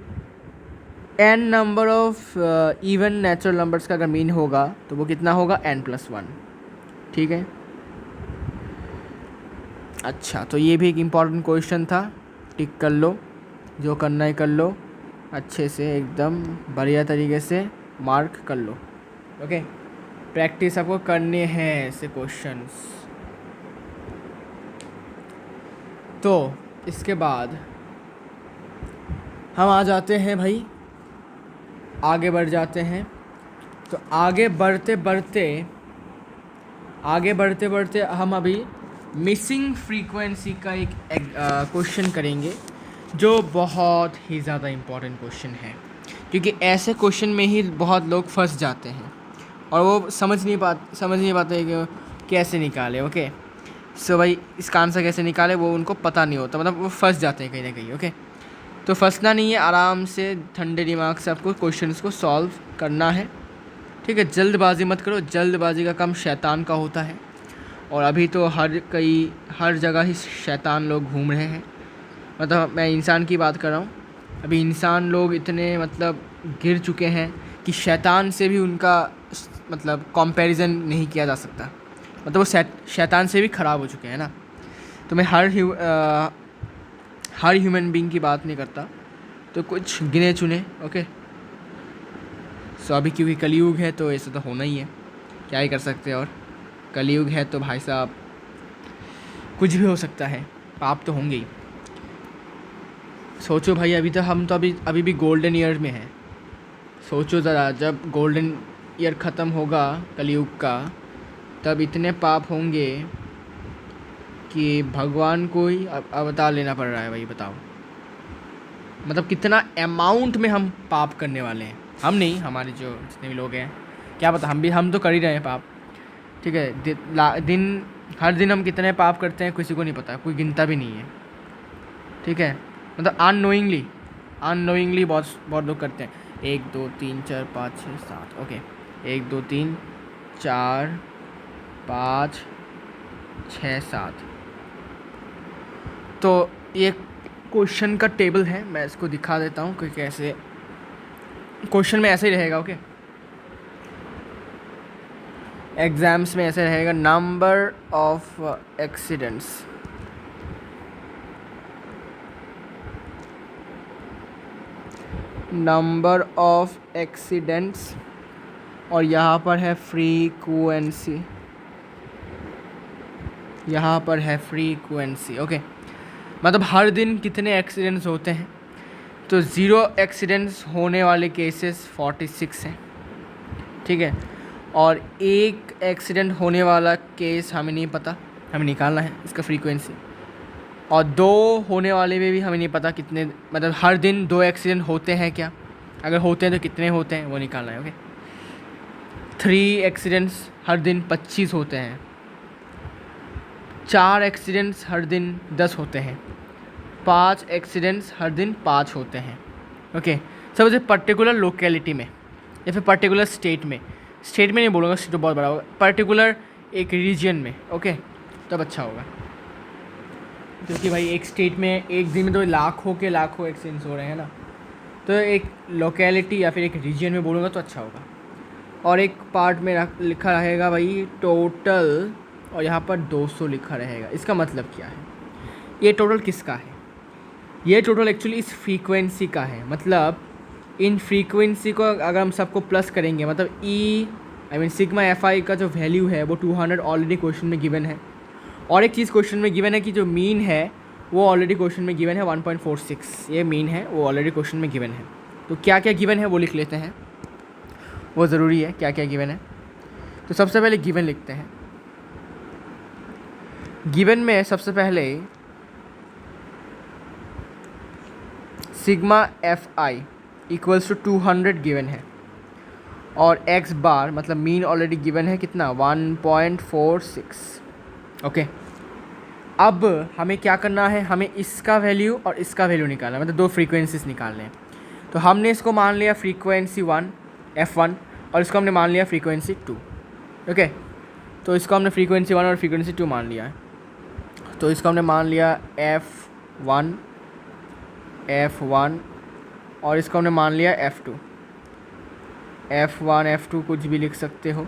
n number of even natural numbers का अगर मीन होगा तो वो कितना होगा, n प्लस 1। ठीक है, अच्छा तो ये भी एक इम्पॉर्टेंट क्वेश्चन था, टिक कर लो, जो करना है कर लो, अच्छे से एकदम बढ़िया तरीके से मार्क कर लो। ओके, प्रैक्टिस आपको करने हैं ऐसे क्वेश्चंस। तो इसके बाद हम आ जाते हैं भाई, आगे बढ़ जाते हैं। तो आगे बढ़ते बढ़ते हम अभी मिसिंग फ्रीक्वेंसी का एक क्वेश्चन करेंगे, जो बहुत ही ज़्यादा इम्पॉर्टेंट क्वेश्चन है, क्योंकि ऐसे क्वेश्चन में ही बहुत लोग फंस जाते हैं और वो समझ नहीं पाते कि कैसे निकाले। ओके, सो भाई इसका आंसर कैसे निकाले वो उनको पता नहीं होता, मतलब वो फंस जाते हैं कहीं ना कहीं। ओके, तो फंसना नहीं है, आराम से ठंडे दिमाग से आपको क्वेश्चंस को सॉल्व करना है। ठीक है, जल्दबाजी मत करो, जल्दबाजी का काम शैतान का होता है। और अभी तो हर जगह ही शैतान लोग घूम रहे हैं, मतलब मैं इंसान की बात कर रहा हूँ। अभी इंसान लोग इतने मतलब गिर चुके हैं कि शैतान से भी उनका मतलब कंपैरिजन नहीं किया जा सकता, मतलब वो शैतान से भी ख़राब हो चुके हैं ना। तो मैं हर ह्यूमन बीइंग की बात नहीं करता, तो कुछ गिने चुने। ओके, सो अभी क्योंकि कलयुग है तो ऐसा तो होना ही है, क्या ही कर सकते हैं। और कलयुग है तो भाई साहब कुछ भी हो सकता है, पाप तो होंगे ही। सोचो भाई, अभी भी गोल्डन ईयर में है। सोचो ज़रा, जब गोल्डन ईयर ख़त्म होगा कलयुग का, तब इतने पाप होंगे कि भगवान को ही अवतार लेना पड़ रहा है भाई, बताओ। मतलब कितना अमाउंट में हम पाप करने वाले हैं। हम नहीं, हमारे जो जितने भी लोग हैं, क्या पता, हम तो कर ही रहे हैं पाप। ठीक है, हर दिन हम कितने पाप करते हैं किसी को नहीं पता, कोई गिनता भी नहीं है। ठीक है, मतलब अननोइंगली बहुत लोग करते हैं। 1 2 3 4 5 6 7। ओके, 1 2 3 4 5 6 7। तो ये क्वेश्चन का टेबल है, मैं इसको दिखा देता हूँ कि कैसे क्वेश्चन में ऐसे ही रहेगा। ओके, एग्ज़ाम्स में ऐसे रहेगा, नंबर ऑफ एक्सीडेंट्स और यहाँ पर है फ्रीक्वेंसी। ओके, मतलब हर दिन कितने एक्सीडेंट्स होते हैं। तो 0 एक्सीडेंट्स होने वाले केसेस 46 हैं। ठीक है, और 1 एक्सीडेंट होने वाला केस हमें नहीं पता, हमें निकालना है इसका फ्रीक्वेंसी। और 2 होने वाले में भी हमें नहीं पता कितने, मतलब हर दिन 2 एक्सीडेंट होते हैं क्या, अगर होते हैं तो कितने होते हैं वो निकालना है। ओके, 3 एक्सीडेंट्स हर दिन 25 होते हैं। 4 एक्सीडेंट्स हर दिन 10 होते हैं। 5 एक्सीडेंट्स हर दिन 5 होते हैं। ओके, सबसे पर्टिकुलर लोकेलिटी में या फिर पर्टिकुलर स्टेट में नहीं बोलूँगा, स्टेट तो बहुत बड़ा होगा, पर्टिकुलर एक रीजन में। ओके, तब अच्छा होगा, क्योंकि भाई एक स्टेट में एक दिन में तो लाखों एक्सीडेंट्स हो रहे हैं ना। तो एक लोकेलिटी या फिर एक रीजन में बोलूँगा तो अच्छा होगा। और एक पार्ट में लिखा रहेगा भाई टोटल, और यहाँ पर 200 लिखा रहेगा। इसका मतलब क्या है, ये टोटल किसका है? ये टोटल एक्चुअली इस फ्रीक्वेंसी का है। मतलब इन फ्रीक्वेंसी को अगर हम सबको प्लस करेंगे मतलब सिग्मा एफ आई का जो वैल्यू है वो 200 ऑलरेडी क्वेश्चन में गिवन है। और एक चीज़ क्वेश्चन में गिवन है कि जो मीन है वो ऑलरेडी क्वेश्चन में गिवन है 1.46, ये मीन है वो ऑलरेडी क्वेश्चन में गिवन है। तो क्या क्या गिवन है वो लिख लेते हैं, वो ज़रूरी है क्या क्या गिवन है। तो सबसे पहले गिवन लिखते हैं। गिवन में सबसे पहले sigma F I equals to 200 given है और एक्स बार मतलब मीन ऑलरेडी गिवन है कितना 1.46। ओके, अब हमें क्या करना है, हमें इसका वैल्यू और इसका वैल्यू निकालना है, मतलब दो फ्रीक्वेंसीज निकालने हैं। तो हमने इसको मान लिया फ्रीक्वेंसी 1 F1 और इसको हमने मान लिया फ्रीक्वेंसी 2। ओके, तो इसको हमने फ्रीक्वेंसी 1 और फ्रीक्वेंसी 2 मान लिया है। तो इसको हमने मान लिया F1 और इसको हमने मान लिया F2। F1 F2 कुछ भी लिख सकते हो।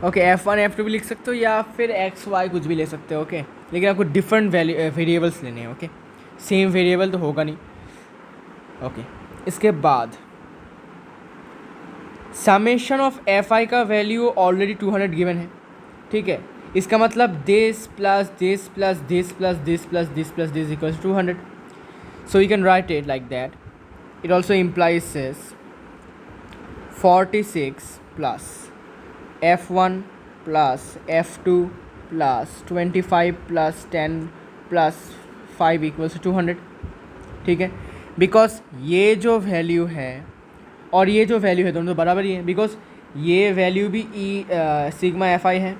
ओके, F1 F2 भी लिख सकते हो या फिर XY कुछ भी ले सकते हो। ओके, लेकिन आपको डिफरेंट वेरिएबल्स लेने हैं। ओके, सेम वेरिएबल तो होगा नहीं। ओके, इसके बाद समेशन ऑफ Fi का वैल्यू ऑलरेडी 200 गिवन है। ठीक है, इसका मतलब this plus this plus this plus this plus this plus this equals 200। So you can write it like that. It also implies 46 plus F1 plus F2 plus 25 plus 10 plus 5 equals 200। ठीक है, because ये जो value है और ये जो value है दोनों तो बराबर ही है, बिकॉज ये वैल्यू भी सिग्मा एफ आई है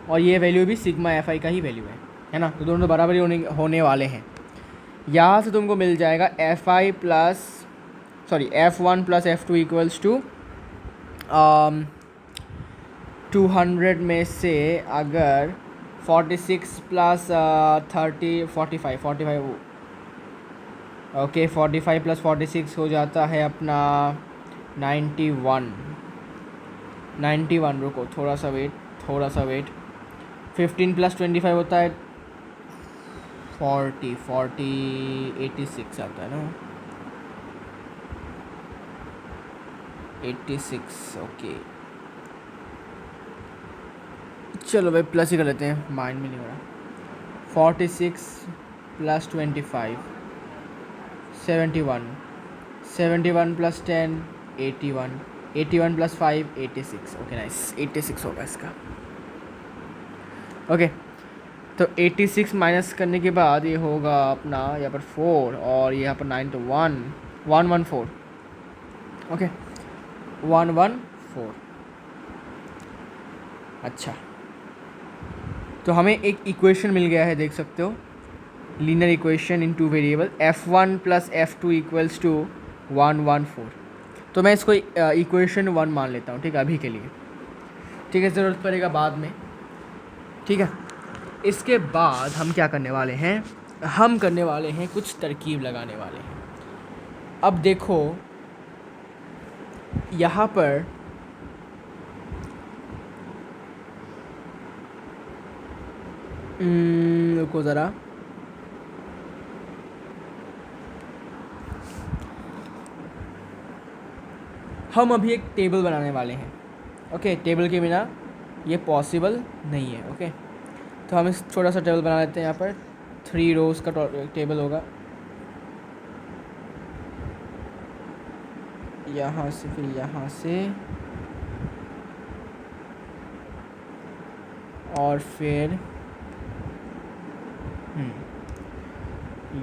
और ये वैल्यू भी सिग्मा एफ आई का ही वैल्यू है ना। तो दोनों तो बराबर ही होने वाले हैं। यहाँ से तुमको मिल जाएगा F1 plus F2 equals to 200 में से अगर 46 प्लस 45 ओके 45 प्लस 46 हो जाता है अपना 91। रुको थोड़ा सा वेट 15 प्लस 25 होता है 86 आता है ना 86। ओके चलो भाई प्लस ही कर लेते हैं, माइंड में नहीं हो रहा। 46 plus 25 71 plus 10 81 plus 5 86। Okay nice, 86 होगा इसका। ओके, तो 86 माइनस करने के बाद ये होगा अपना यहाँ पर 4 और यहाँ पर 9 तो 114। ओके 114। अच्छा, तो हमें एक इक्वेशन मिल गया है, देख सकते हो, linear equation in two variable F1 plus F2 equals to 114। तो मैं इसको इक्वेशन 1 मान लेता हूँ, ठीक है, अभी के लिए। ठीक है, ज़रूरत पड़ेगा बाद में। ठीक है, इसके बाद हम क्या करने वाले हैं, हम करने वाले हैं कुछ तरकीब लगाने वाले हैं। अब देखो यहाँ पर रुको ज़रा, हम अभी एक टेबल बनाने वाले हैं। ओके, टेबल के बिना ये पॉसिबल नहीं है। ओके, तो हम इस छोटा सा टेबल बना लेते हैं। यहाँ पर 3 रोज़ का टेबल होगा, यहाँ से फिर यहाँ से और फिर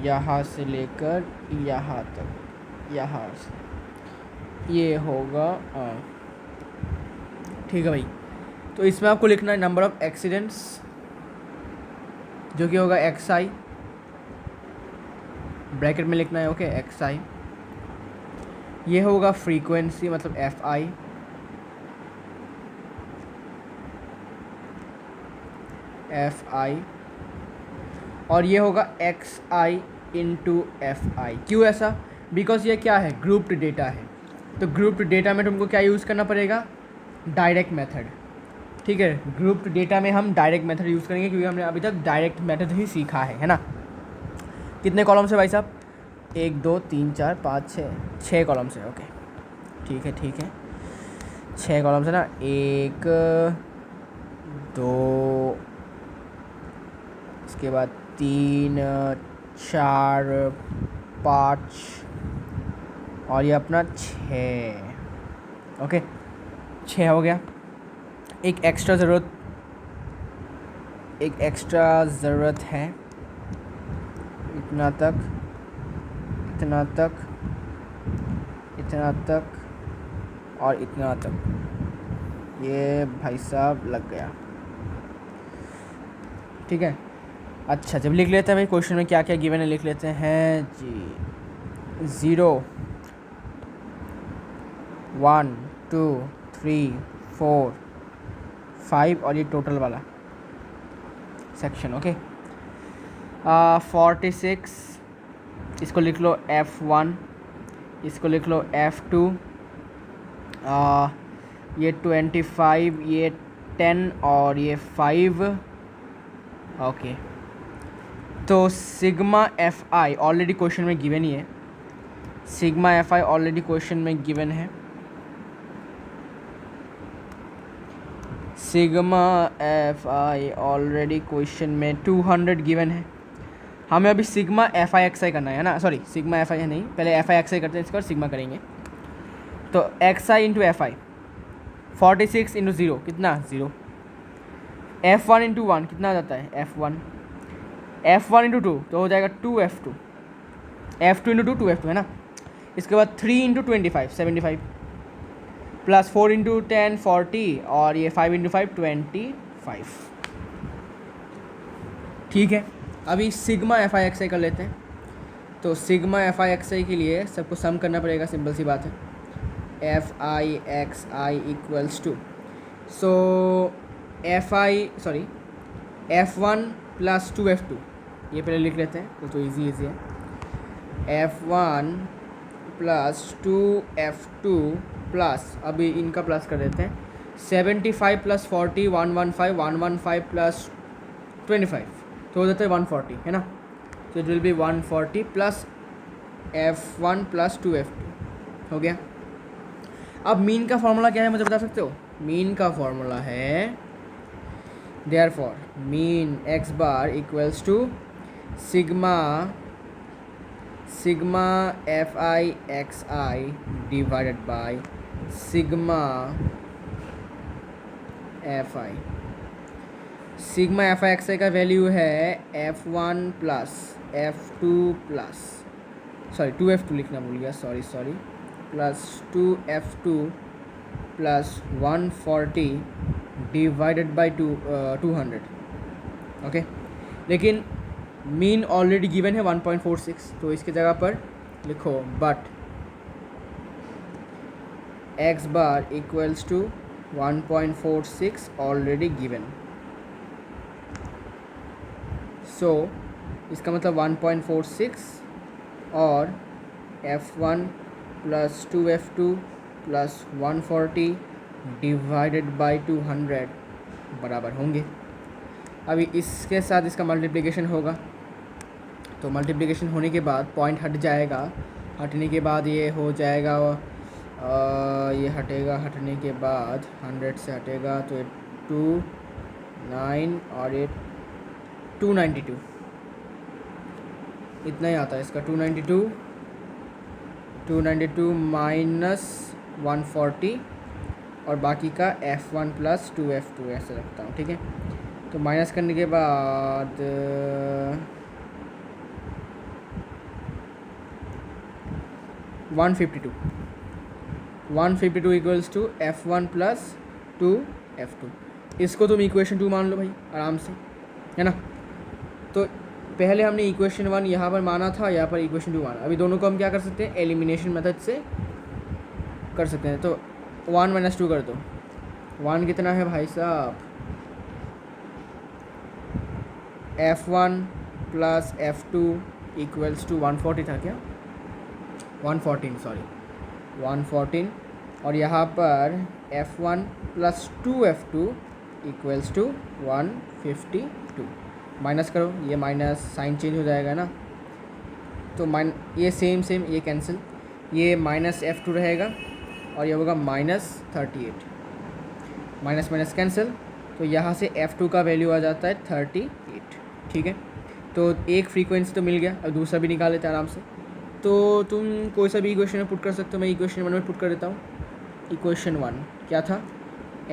यहाँ से लेकर यहाँ तक, यहाँ से ये होगा। ठीक है भाई, तो इसमें आपको लिखना है नंबर ऑफ़ एक्सीडेंट्स जो कि होगा XI, ब्रैकेट में लिखना है। ओके XI, ये होगा फ्रीक्वेंसी मतलब FI, और ये होगा XI इंटू FI। क्यों ऐसा, बिकॉज ये क्या है, ग्रुप्ड डेटा है। तो ग्रुप्ड डेटा में तुमको क्या यूज़ करना पड़ेगा, डायरेक्ट मेथड। ठीक है, ग्रुप्ड डेटा में हम डायरेक्ट मेथड यूज़ करेंगे क्योंकि हमने अभी तक डायरेक्ट मेथड ही सीखा है ना। कितने कॉलम से भाई साहब, 1 2 3 4 5 6 6 कॉलम्स है। ओके ठीक है 6 कॉलम्स है ना। 1 2 इसके बाद 3 4 5 और ये अपना 6। ओके 6 हो गया। एक एक्स्ट्रा ज़रूरत है इतना तक इतना तक इतना तक और इतना तक। ये भाई साहब लग गया। ठीक है अच्छा जब लिख लेते हैं भाई क्वेश्चन में क्या क्या गिवन है लिख लेते हैं जी। 0 1 2 3 4 5 और ये टोटल वाला सेक्शन। ओके 46 इसको लिख लो F1, इसको लिख लो F2, ये 25 ये 10 और ये 5। ओके तो सिग्मा FI ऑलरेडी क्वेश्चन में गिवन ही है। सिग्मा FI ऑलरेडी क्वेश्चन में गिवन है। सिग्मा FI ऑलरेडी क्वेश्चन में 200 गिवन है। हमें अभी सिग्मा FI करना है ना। सॉरी सिग्मा FI है नहीं, पहले FI करते हैं इसका और सिग्मा करेंगे। तो XI इंटू FI 46 इंटू 0 कितना 0। F1 इंटू 1 कितना आ जाता है F1। F1 इंटू 2 तो हो जाएगा 2F2। F2 इंटू 2 2F2 है ना। इसके बाद 3 इंटू 25 75 प्लस 4 इंटू 10 40 और ये 5 इंटू 5 25। ठीक है अभी सिग्मा FI कर लेते हैं। तो सिग्मा FI के लिए सबको सम करना पड़ेगा, सिंपल सी बात है। FI equals to F1 plus 2F2 ये पहले लिख लेते हैं तो इजी है। F1 प्लस 2F2 प्लस अभी इनका प्लस कर देते हैं 75 प्लस 40 115 प्लस 25 तो हो जाता है 140 है ना। तो it will B 140 plus F1 plus 2F2 हो गया। अब मीन का फॉर्मूला क्या है मुझे बता सकते हो। मीन का फॉर्मूला है therefore mean x bar equals to sigma FI XI divided by sigma FI। Sigma FI XI का वैल्यू है F1 plus F2 plus 2F2 लिखना भूल गया sorry plus 2F2 plus 140 divided by 200। Okay लेकिन mean already given है 1.46 तो इसकी जगह पर लिखो but x bar equals to 1.46 already given. So इसका मतलब 1.46 और F1 plus 2F2 plus 140 divided by 200 बराबर होंगे। अभी इसके साथ इसका मल्टीप्लिकेशन होगा तो मल्टीप्लिकेशन होने के बाद पॉइंट हट जाएगा। हटने के बाद ये हो जाएगा ये हटेगा। हटने के बाद 100 से हटेगा तो ये 29 और ये 292 इतना ही आता है इसका। 292 माइनस 140 और बाकी का F1 प्लस 2F2 ऐसे रखता हूँ। ठीक है तो माइनस करने के बाद 152 equals to F1 plus 2F2। इसको तुम इक्वेशन 2 मान लो भाई आराम से है ना। तो पहले हमने इक्वेशन 1 यहाँ पर माना था, यहाँ पर इक्वेशन 2 माना। अभी दोनों को हम क्या कर सकते हैं एलिमिनेशन मेथड से कर सकते हैं। तो 1 माइनस 2 कर दो। 1 कितना है भाई साहब F1 plus F2 equals to 140 था क्या 114 और यहाँ पर F1 plus 2F2 equals to 152। Minus करो ये माइनस साइन चेंज हो जाएगा ना। तो ये सेम ये कैंसिल, ये -F2 रहेगा और ये होगा -38, माइनस माइनस कैंसिल, तो यहाँ से F2 का वैल्यू आ जाता है 38। ठीक है, तो एक फ्रीक्वेंसी तो मिल गया, अब दूसरा भी निकाल लेते हैं आराम से। तो तुम कोई सा भी इक्वेशन में पुट कर सकते हो, मैं इक्वेशन 1 में पुट कर देता हूँ। इक्वेशन 1 क्या था,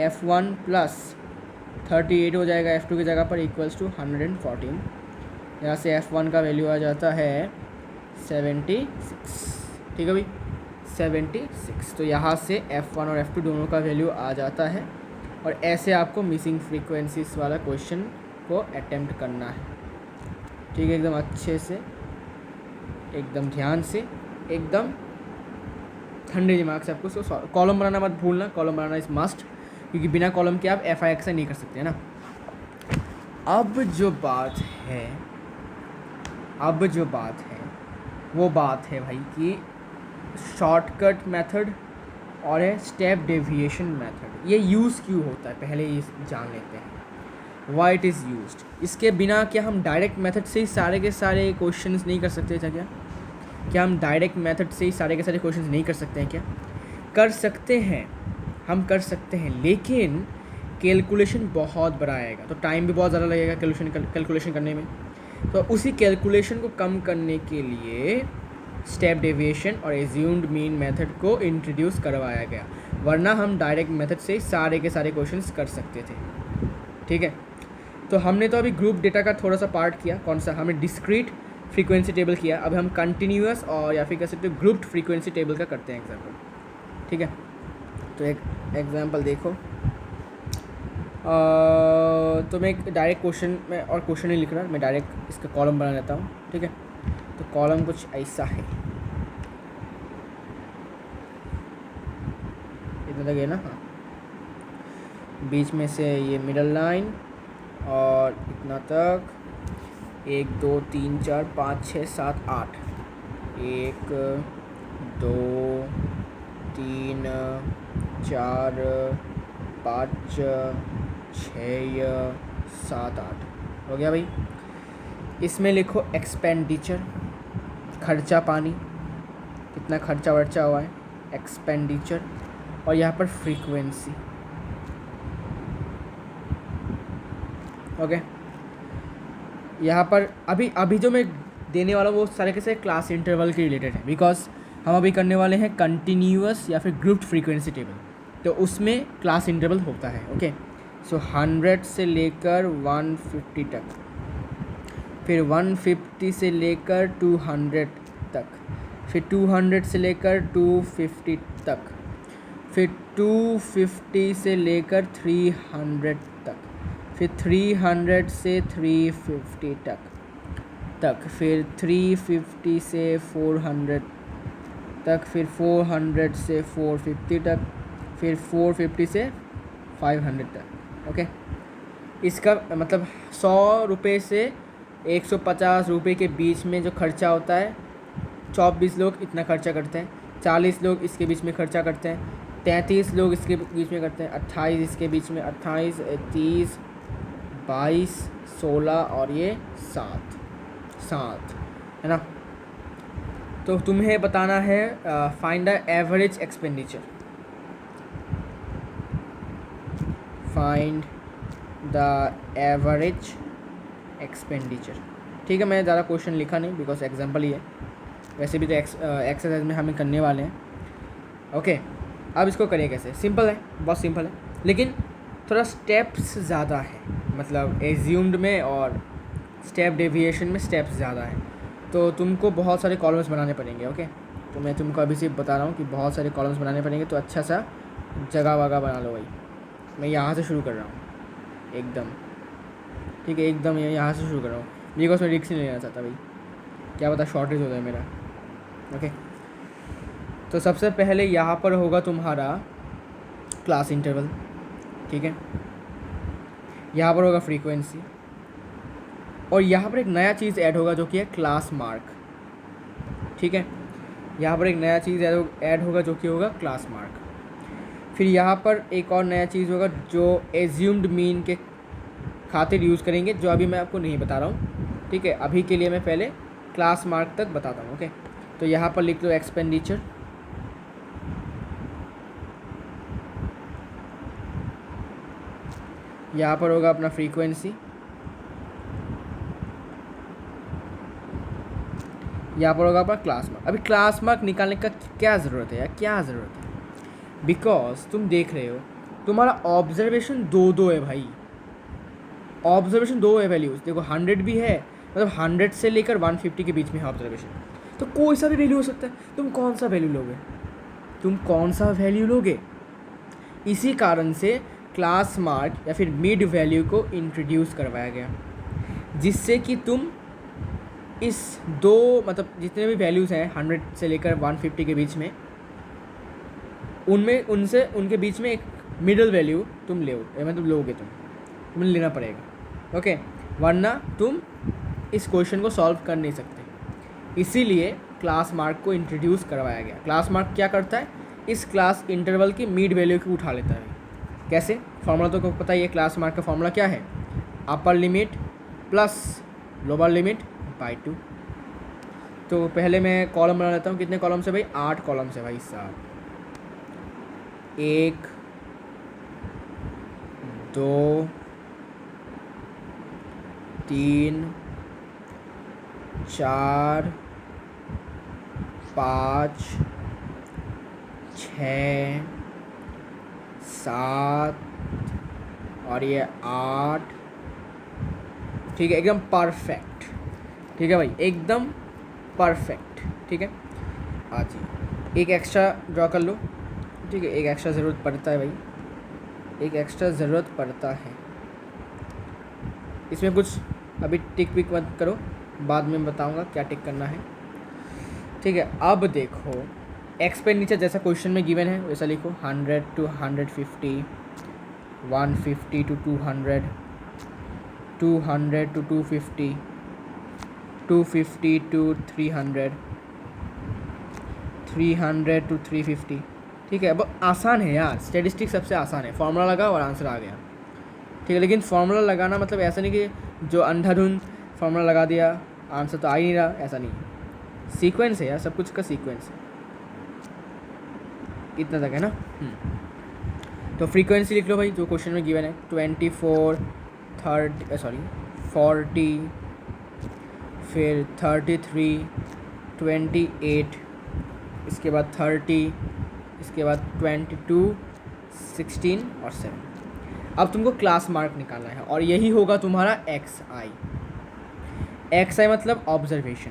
F1 प्लस 38 हो जाएगा F2 की जगह पर, इक्वल्स टू 114। यहाँ से F1 का वैल्यू आ जाता है 76। ठीक है भाई, 76। तो यहाँ से F1 और F2 दोनों का वैल्यू आ जाता है, और ऐसे आपको मिसिंग फ्रीक्वेंसीज वाला क्वेश्चन को अटेम्प्ट करना है। ठीक है, एकदम अच्छे से, एकदम ध्यान से, एकदम ठंडे दिमाग से आपको उसको कॉलम बनाना मत भूलना। कॉलम बनाना इज़ मस्ट, क्योंकि बिना कॉलम के आप FIX नहीं कर सकते हैं ना। अब जो बात है वो बात है भाई कि शॉर्टकट मेथड और है स्टेप डेविएशन मेथड। ये यूज़ क्यों होता है पहले ये जान लेते हैं, वाई इट इज़ यूज्ड। इसके बिना क्या हम डायरेक्ट मेथड से ही सारे के सारे क्वेश्चंस नहीं कर सकते थे क्या हम डायरेक्ट मेथड से ही सारे के सारे क्वेश्चंस नहीं कर सकते हैं क्या? कर सकते हैं, हम कर सकते हैं, लेकिन कैलकुलेशन बहुत बड़ा आएगा, तो टाइम भी बहुत ज़्यादा लगेगा कैलकुलेशन करने में। तो उसी कैलकुलेशन को कम करने के लिए स्टेप डेविएशन और एज्यूम्ड मीन मेथड को इंट्रोड्यूस करवाया गया, वरना हम डायरेक्ट मेथड से सारे के सारे क्वेश्चंस कर सकते थे। ठीक है, तो हमने तो अभी ग्रुप डेटा का थोड़ा सा पार्ट किया, कौन सा, हमने डिस्क्रीट फ्रीक्वेंसी टेबल किया। अब हम कंटिन्यूअस और या फिर कह सकते हो ग्रुप्ड फ्रीक्वेंसी टेबल का करते हैं एग्जाम्पल। ठीक है, तो एक एग्जाम्पल देखो। तो मैं एक डायरेक्ट क्वेश्चन में, और क्वेश्चन नहीं लिख रहा, मैं डायरेक्ट इसका कॉलम बना लेता हूँ। ठीक है, तो कॉलम कुछ ऐसा है, इतना तक है ना। हाँ, बीच में से ये मिडल लाइन और इतना तक, 1 2 3 4 5 6 7 8, 1 2 3 4 5 6 7 8 हो गया भाई। इसमें लिखो एक्सपेंडिचर, खर्चा पानी, कितना खर्चा वर्चा हुआ है, एक्सपेंडिचर, और यहाँ पर फ्रीक्वेंसी। ओके, यहाँ पर अभी जो मैं देने वाला वो सारे के सारे क्लास इंटरवल के रिलेटेड है, बिकॉज हम अभी करने वाले हैं कंटिन्यूअस या फिर ग्रुप्ड फ्रीक्वेंसी टेबल, तो उसमें क्लास इंटरवल होता है। ओके, सो 100 से लेकर 150 तक, फिर 150 से लेकर 200 तक, फिर 200 से लेकर 250 तक, फिर 250 से लेकर 300 तक, फिर 300 से 350 तक, फिर 350 से 400 तक, फिर 400 से 450 तक, फिर 450 से 500 तक। ओके, इसका मतलब 100 रुपये से 150 रुपये के बीच में जो खर्चा होता है, 24 लोग इतना खर्चा करते हैं, 40 लोग इसके बीच में खर्चा करते हैं, 33 लोग इसके बीच में करते हैं, 28 इसके बीच में, 28 30 22 16 और ये 7 है ना। तो तुम्हें बताना है find the average expenditure, find the average expenditure. ठीक है, मैं ज़्यादा क्वेश्चन लिखा नहीं बिकॉज एग्जाम्पल ही है, वैसे भी तो एक्सरसाइज में हमें करने वाले हैं। ओके, अब इसको करिए कैसे, सिंपल है, बहुत सिंपल है, लेकिन थोड़ा स्टेप्स ज़्यादा है, मतलब एज्यूम्ड में और स्टेप डेविएशन में स्टेप्स ज़्यादा है, तो तुमको बहुत सारे कॉलम्स बनाने पड़ेंगे। ओके, तो मैं तुमको अभी से बता रहा हूँ कि बहुत सारे कॉलम्स बनाने पड़ेंगे, तो अच्छा सा जगह वगह बना लो भाई। मैं यहाँ से शुरू कर रहा हूँ एकदम, ठीक है, एकदम यहाँ से शुरू कर रहा हूँ बिकॉज मैं रिक्स नहीं लेना चाहता भाई, क्या पता शॉर्टेज हो जाए मेरा। ओके, तो सबसे पहले यहाँ पर होगा तुम्हारा क्लास इंटरवल। ठीक है, यहाँ पर होगा फ्रीक्वेंसी, और यहाँ पर एक नया चीज़ ऐड होगा जो कि है क्लास मार्क। ठीक है, यहाँ पर एक नया चीज़ ऐड होगा जो कि होगा क्लास मार्क। फिर यहाँ पर एक और नया चीज़ होगा जो एज्यूम्ड मीन के खातिर यूज़ करेंगे, जो अभी मैं आपको नहीं बता रहा हूँ। ठीक है, अभी के लिए मैं पहले क्लास मार्क तक बताता हूँ। ओके, तो यहाँ पर लिख लो एक्सपेंडिचर, यहाँ पर होगा अपना फ्रीक्वेंसी, यहाँ पर होगा अपना क्लास मार्क। अभी क्लास मार्क निकालने का क्या ज़रूरत है यार, क्या ज़रूरत है? बिकॉज तुम देख रहे हो तुम्हारा ऑब्जर्वेशन दो है भाई, ऑब्जर्वेशन दो है वैल्यूज़। देखो 100 भी है, मतलब 100 से लेकर 150 के बीच में है ऑब्जर्वेशन, तो कोई सा भी वैल्यू हो सकता है। तुम कौन सा वैल्यू लोगे, तुम कौन सा वैल्यू लोगे? इसी कारण से क्लास मार्क या फिर मिड वैल्यू को इंट्रोड्यूस करवाया गया, जिससे कि तुम इस दो मतलब जितने भी वैल्यूज़ हैं 100 से लेकर 150 के बीच में, उनके बीच में एक मिडल वैल्यू तुम मतलब लोगे, तुम्हें लेना पड़ेगा। ओके, वरना तुम इस क्वेश्चन को सॉल्व कर नहीं सकते। इसीलिए क्लास मार्क को इंट्रोड्यूस करवाया गया। क्लास मार्क क्या करता है, इस क्लास इंटरवल की मिड वैल्यू को उठा लेता है। कैसे? फॉर्मूला तो आपको पता ही है, क्लास मार्क का फॉर्मूला क्या है, upper limit plus lower limit by 2। तो पहले मैं कॉलम बना लेता हूँ। कितने कॉलम से भाई? 8 कॉलम से भाई साहब। 1 2 3 4 5 6 7 और ये 8। ठीक है, एकदम परफेक्ट। ठीक है भाई, एकदम परफेक्ट। ठीक है, हाँ जी, एक एक्स्ट्रा ड्रॉ कर लो। ठीक है, एक एक्स्ट्रा ज़रूरत पड़ता है भाई, एक एक्स्ट्रा ज़रूरत पड़ता है। इसमें कुछ अभी टिक पिक मत करो, बाद में बताऊंगा क्या टिक करना है। ठीक है, अब देखो एक्सपेंडिचर जैसा क्वेश्चन में गिवन है वैसा लिखो। 100 to 150, 150 to 200, 200 to 250, 250 to 300, 300 to 350। ठीक है, अब आसान है यार, स्टैटिस्टिक सबसे आसान है। फार्मूला लगा और आंसर आ गया। ठीक है, लेकिन फार्मूला लगाना मतलब ऐसा नहीं कि जो अंधाधुंध फार्मूला लगा दिया आंसर तो आ ही नहीं रहा, ऐसा नहीं है। सीक्वेंस है यार, सब कुछ का सीक्वेंस है। इतना तक है ना। तो फ्रीक्वेंसी लिख लो भाई जो क्वेश्चन में गिवन है। 24 40, फिर 33, 28, इसके बाद 30, इसके बाद 22, 16 और 7। अब तुमको क्लास मार्क निकालना है और यही होगा तुम्हारा XI मतलब ऑब्जर्वेशन।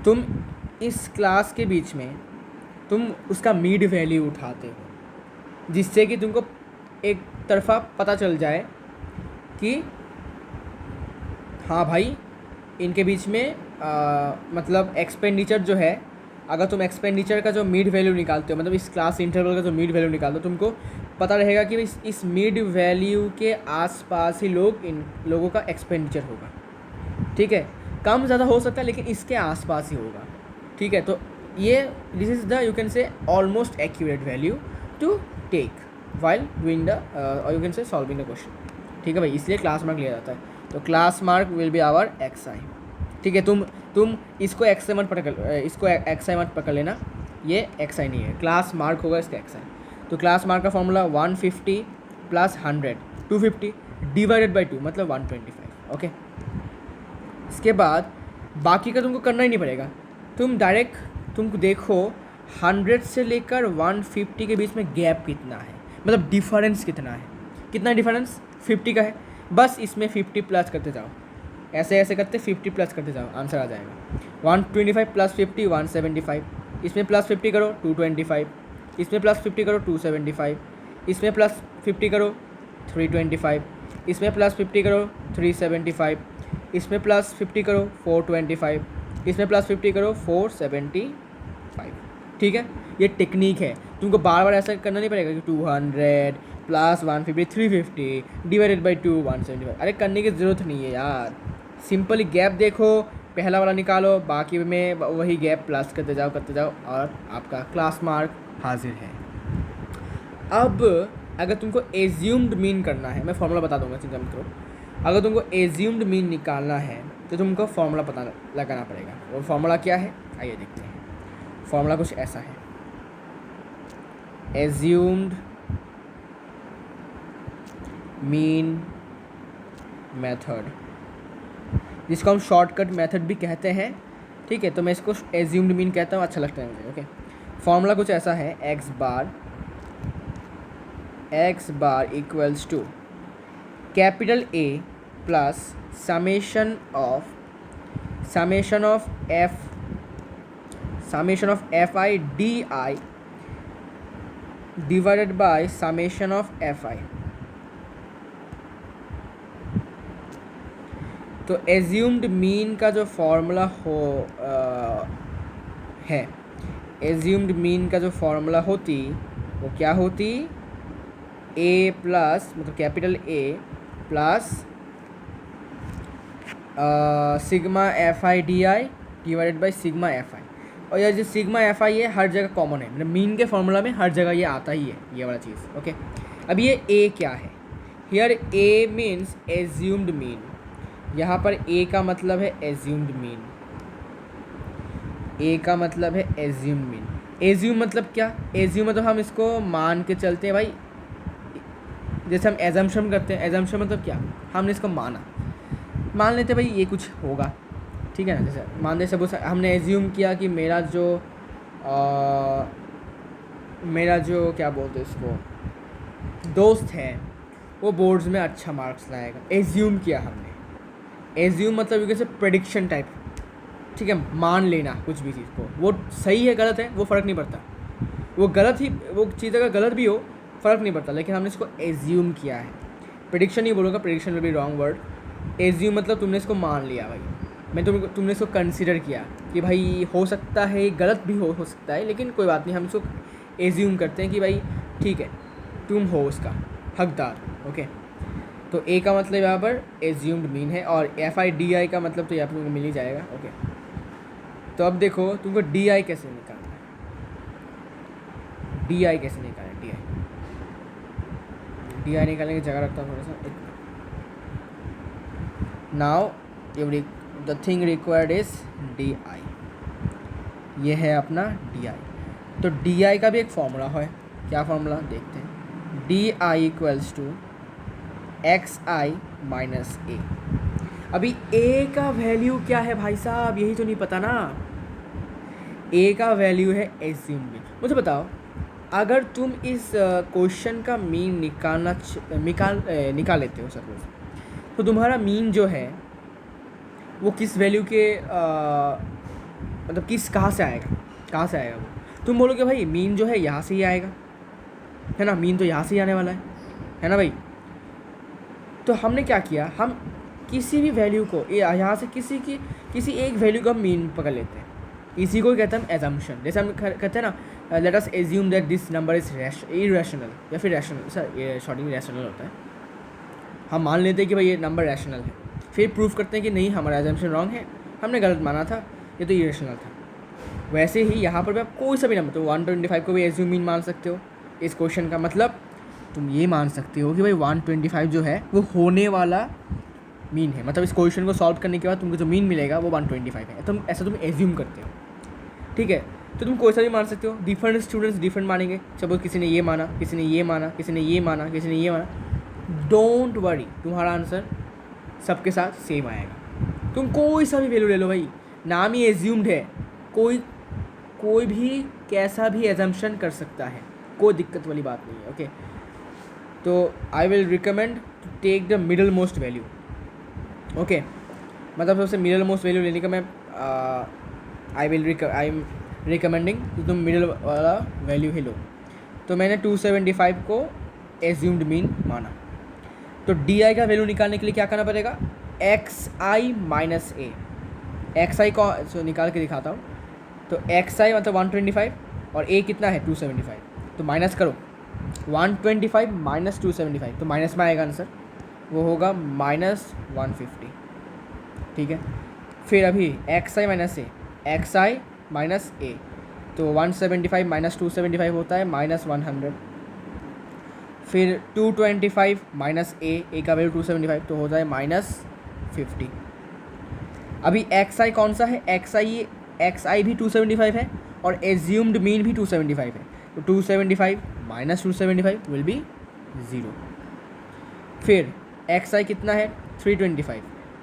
तुम इस क्लास के बीच में तुम उसका मीड वैल्यू उठाते हो, जिससे कि तुमको एक तरफा पता चल जाए कि हाँ भाई इनके बीच में मतलब एक्सपेंडिचर जो है, अगर तुम एक्सपेंडिचर का जो मिड वैल्यू निकालते हो, मतलब इस क्लास इंटरवल का जो मिड वैल्यू निकालते हो, तुमको पता रहेगा कि इस मिड वैल्यू के आसपास ही इन लोगों का एक्सपेंडिचर होगा। ठीक है, कम ज़्यादा हो सकता है लेकिन इसके आसपास ही होगा। ठीक है, तो ये this is the you can say almost accurate value to take while doing the you can say solving the question. ठीक है भाई, इसलिए क्लास मार्क लिया जाता है। तो class mark will be our XI। ठीक है, तुम इसको XI मत पकड़ लेना, ये XI नहीं है, क्लास मार्क होगा इसका XI। तो क्लास मार्क का फॉर्मूला 150 प्लस 100 250 डिवाइडेड बाई 2 मतलब 125। ओके, इसके बाद बाकी का तुमको करना ही नहीं पड़ेगा। तुम डायरेक्ट तुमको देखो 100 से लेकर 150 के बीच में गैप कितना है, मतलब डिफरेंस कितना है। कितना डिफरेंस? 50 का है। बस इसमें 50 प्लस करते जाओ, ऐसे ऐसे करते 50 प्लस करते जाओ, आंसर आ जाएगा। 125 प्लस 50 175, इसमें प्लस 50 करो 225, इसमें प्लस 50 करो 275, इसमें प्लस 50 करो 325, इसमें प्लस 50 करो 375, इसमें प्लस 50 करो 425, इसमें प्लस 50 करो 475। ठीक है, ये टेक्निक है, तुमको बार बार ऐसा करना नहीं पड़ेगा कि 200 प्लस 150 350 डिवाइडेड बाई 2 175। अरे करने की ज़रूरत नहीं है यार, सिंपली गैप देखो, पहला वाला निकालो, बाकी में वही गैप प्लस करते जाओ और आपका क्लास मार्क हाजिर है। अब अगर तुमको एज्यूम्ड मीन करना है, मैं फॉर्मूला बता दूंगा, चिंता मत करो। अगर तुमको एज्यूम्ड मीन निकालना है तो तुमको फॉर्मूला पता लगाना पड़ेगा। और फॉर्मूला क्या है आइए देखते हैं। फॉर्मूला कुछ ऐसा है, एज्यूम्ड मीन मेथड, जिसको हम शॉर्टकट मेथड भी कहते हैं, ठीक है। तो मैं इसको एज्यूम्ड मीन कहता हूँ, अच्छा लगता है मुझे, ओके। फॉर्मूला कुछ ऐसा है, X bar equals to capital A plus summation of F I D I divided by summation of F I. तो एज्यूम्ड मीन का जो फॉर्मूला है, एज्यूम्ड मीन का जो फॉर्मूला होती वो क्या होती, ए प्लस मतलब capital A plus sigma F I D I divided by sigma F आई। और यह जो सिग्मा एफ आई है हर जगह कॉमन है, मतलब मीन के फॉर्मूला में हर जगह ये आता ही है, ये वाला चीज़, ओके। अब ये ए क्या है, here A means assumed mean, यहाँ पर ए का मतलब है एज्यूम्ड मीन, ए का मतलब है एज्यूम्ड मीन। एज्यूम मतलब क्या, एज्यूम मतलब हम इसको मान के चलते हैं भाई, जैसे हम एजम्पशन करते हैं, एजम्पशन मतलब क्या, हमने इसको मान लेते भाई ये कुछ होगा, ठीक है ना। जैसे मान दे सपोज हमने एज्यूम किया कि मेरा जो क्या बोलते हैं इसको, दोस्त है वो बोर्ड्स में अच्छा मार्क्स लाएगा, एज्यूम किया हमने। एज्यूम मतलब जैसे प्रेडिक्शन टाइप, ठीक है, मान लेना कुछ भी चीज़ को, वो सही है गलत है वो फ़र्क नहीं पड़ता, वो चीज़ अगर गलत भी हो फ़र्क नहीं पड़ता, लेकिन हमने इसको एज्यूम किया है। प्रेडिक्शन नहीं बोलूँगा, prediction will be wrong word. Assume मतलब तुमने इसको मान लिया भाई, तुमने इसको कंसिडर किया कि भाई हो सकता है गलत भी हो सकता है, लेकिन कोई बात नहीं, हम इसको एज्यूम करते हैं कि भाई ठीक है तुम हो उसका हकदार, ओके। तो ए का मतलब यहाँ पर एज्यूम्ड मीन है, और एफ आई डी आई का मतलब तो यहाँ पर मिल ही जाएगा, ओके। तो अब देखो तुमको डी आई कैसे निकालना है, डी आई कैसे निकालना है, डी आई निकालने की जगह रखता हूँ थोड़ा सा। Now the thing required is D I, ये है अपना डी आई। तो डी आई का भी एक फॉर्मूला है, क्या फॉर्मूला देखते हैं, D I equals to X I minus A. अभी ए का वैल्यू क्या है भाई साहब, यही तो नहीं पता ना। ए का वैल्यू है एज्यूम मीन। मुझे बताओ, अगर तुम इस क्वेश्चन का मीन निकाल लेते हो सपोज, तो तुम्हारा मीन जो है वो किस वैल्यू के मतलब कहाँ से आएगा वो। तुम बोलोगे भाई मीन जो है यहाँ से ही आएगा, है ना, मीन तो यहाँ से ही आने वाला है ना भाई। तो हमने क्या किया, हम किसी भी वैल्यू को यहाँ से किसी एक वैल्यू का हम मीन पकड़ लेते हैं, इसी को कहते हैं हम एजम्पशन। जैसे हम कहते हैं ना, let us assume that this number is irrational या फिर रैशनल, सर ये शॉर्टिंग रैशनल होता है। हम मान लेते हैं कि भाई ये नंबर रैशनल है, फिर प्रूफ करते हैं कि नहीं हमारा एजम्पशन रॉन्ग है, हमने गलत माना था, ये तो इरेशनल था। वैसे ही यहाँ पर भी आप कोई सा भी नंबर, तो 125 को भी एज्यूम मीन मान सकते हो। इस क्वेश्चन का मतलब तुम ये मान सकते हो कि भाई 125 जो है वो होने वाला मीन है, मतलब इस क्वेश्चन को सॉल्व करने के बाद तुमको जो मीन मिलेगा वो 125 है। तुम ऐसा तुम एज्यूम करते हो, ठीक है। तो तुम कोई सा भी मान सकते हो, डिफरेंट स्टूडेंट्स डिफरेंट मानेंगे। सपोज किसी ने ये माना, किसी ने ये माना, किसी ने ये माना, किसी ने ये माना, डोंट वरी, तुम्हारा आंसर सबके साथ सेम आएगा। तुम कोई सा भी वैल्यू ले लो भाई, नाम ही एज्यूम्ड है, कोई भी कैसा भी एजम्पशन कर सकता है, कोई दिक्कत वाली बात नहीं है, ओके। तो I will recommend to take the middle most value, okay. मतलब सबसे मिडल मोस्ट वैल्यू लेने का मैं आई एम रिकमेंडिंग कि तुम मिडल वाला वैल्यू ही लो। तो मैंने 275 को एज्यूम्ड मीन माना। तो डी आई का वैल्यू निकालने के लिए क्या करना पड़ेगा, x I minus A. X आई को निकाल के दिखाता हूँ। तो एक्स आई मतलब 125 और ए कितना है 275, तो माइनस करो 125 माइनस 275, तो माइनस में आएगा आंसर, वो होगा -150, ठीक है। फिर अभी x I minus A, x I minus ए, तो 175 माइनस 275 होता है -100। फिर 225 माइनस ए का वैल्यू 275, तो होता है -50। अभी एक्स आई कौन सा है, एक्स आई भी 275 है और एज्यूम्ड मीन भी 275 है, तो 275 माइनस 275 विल बी 0। फिर एक्स आई कितना है 325,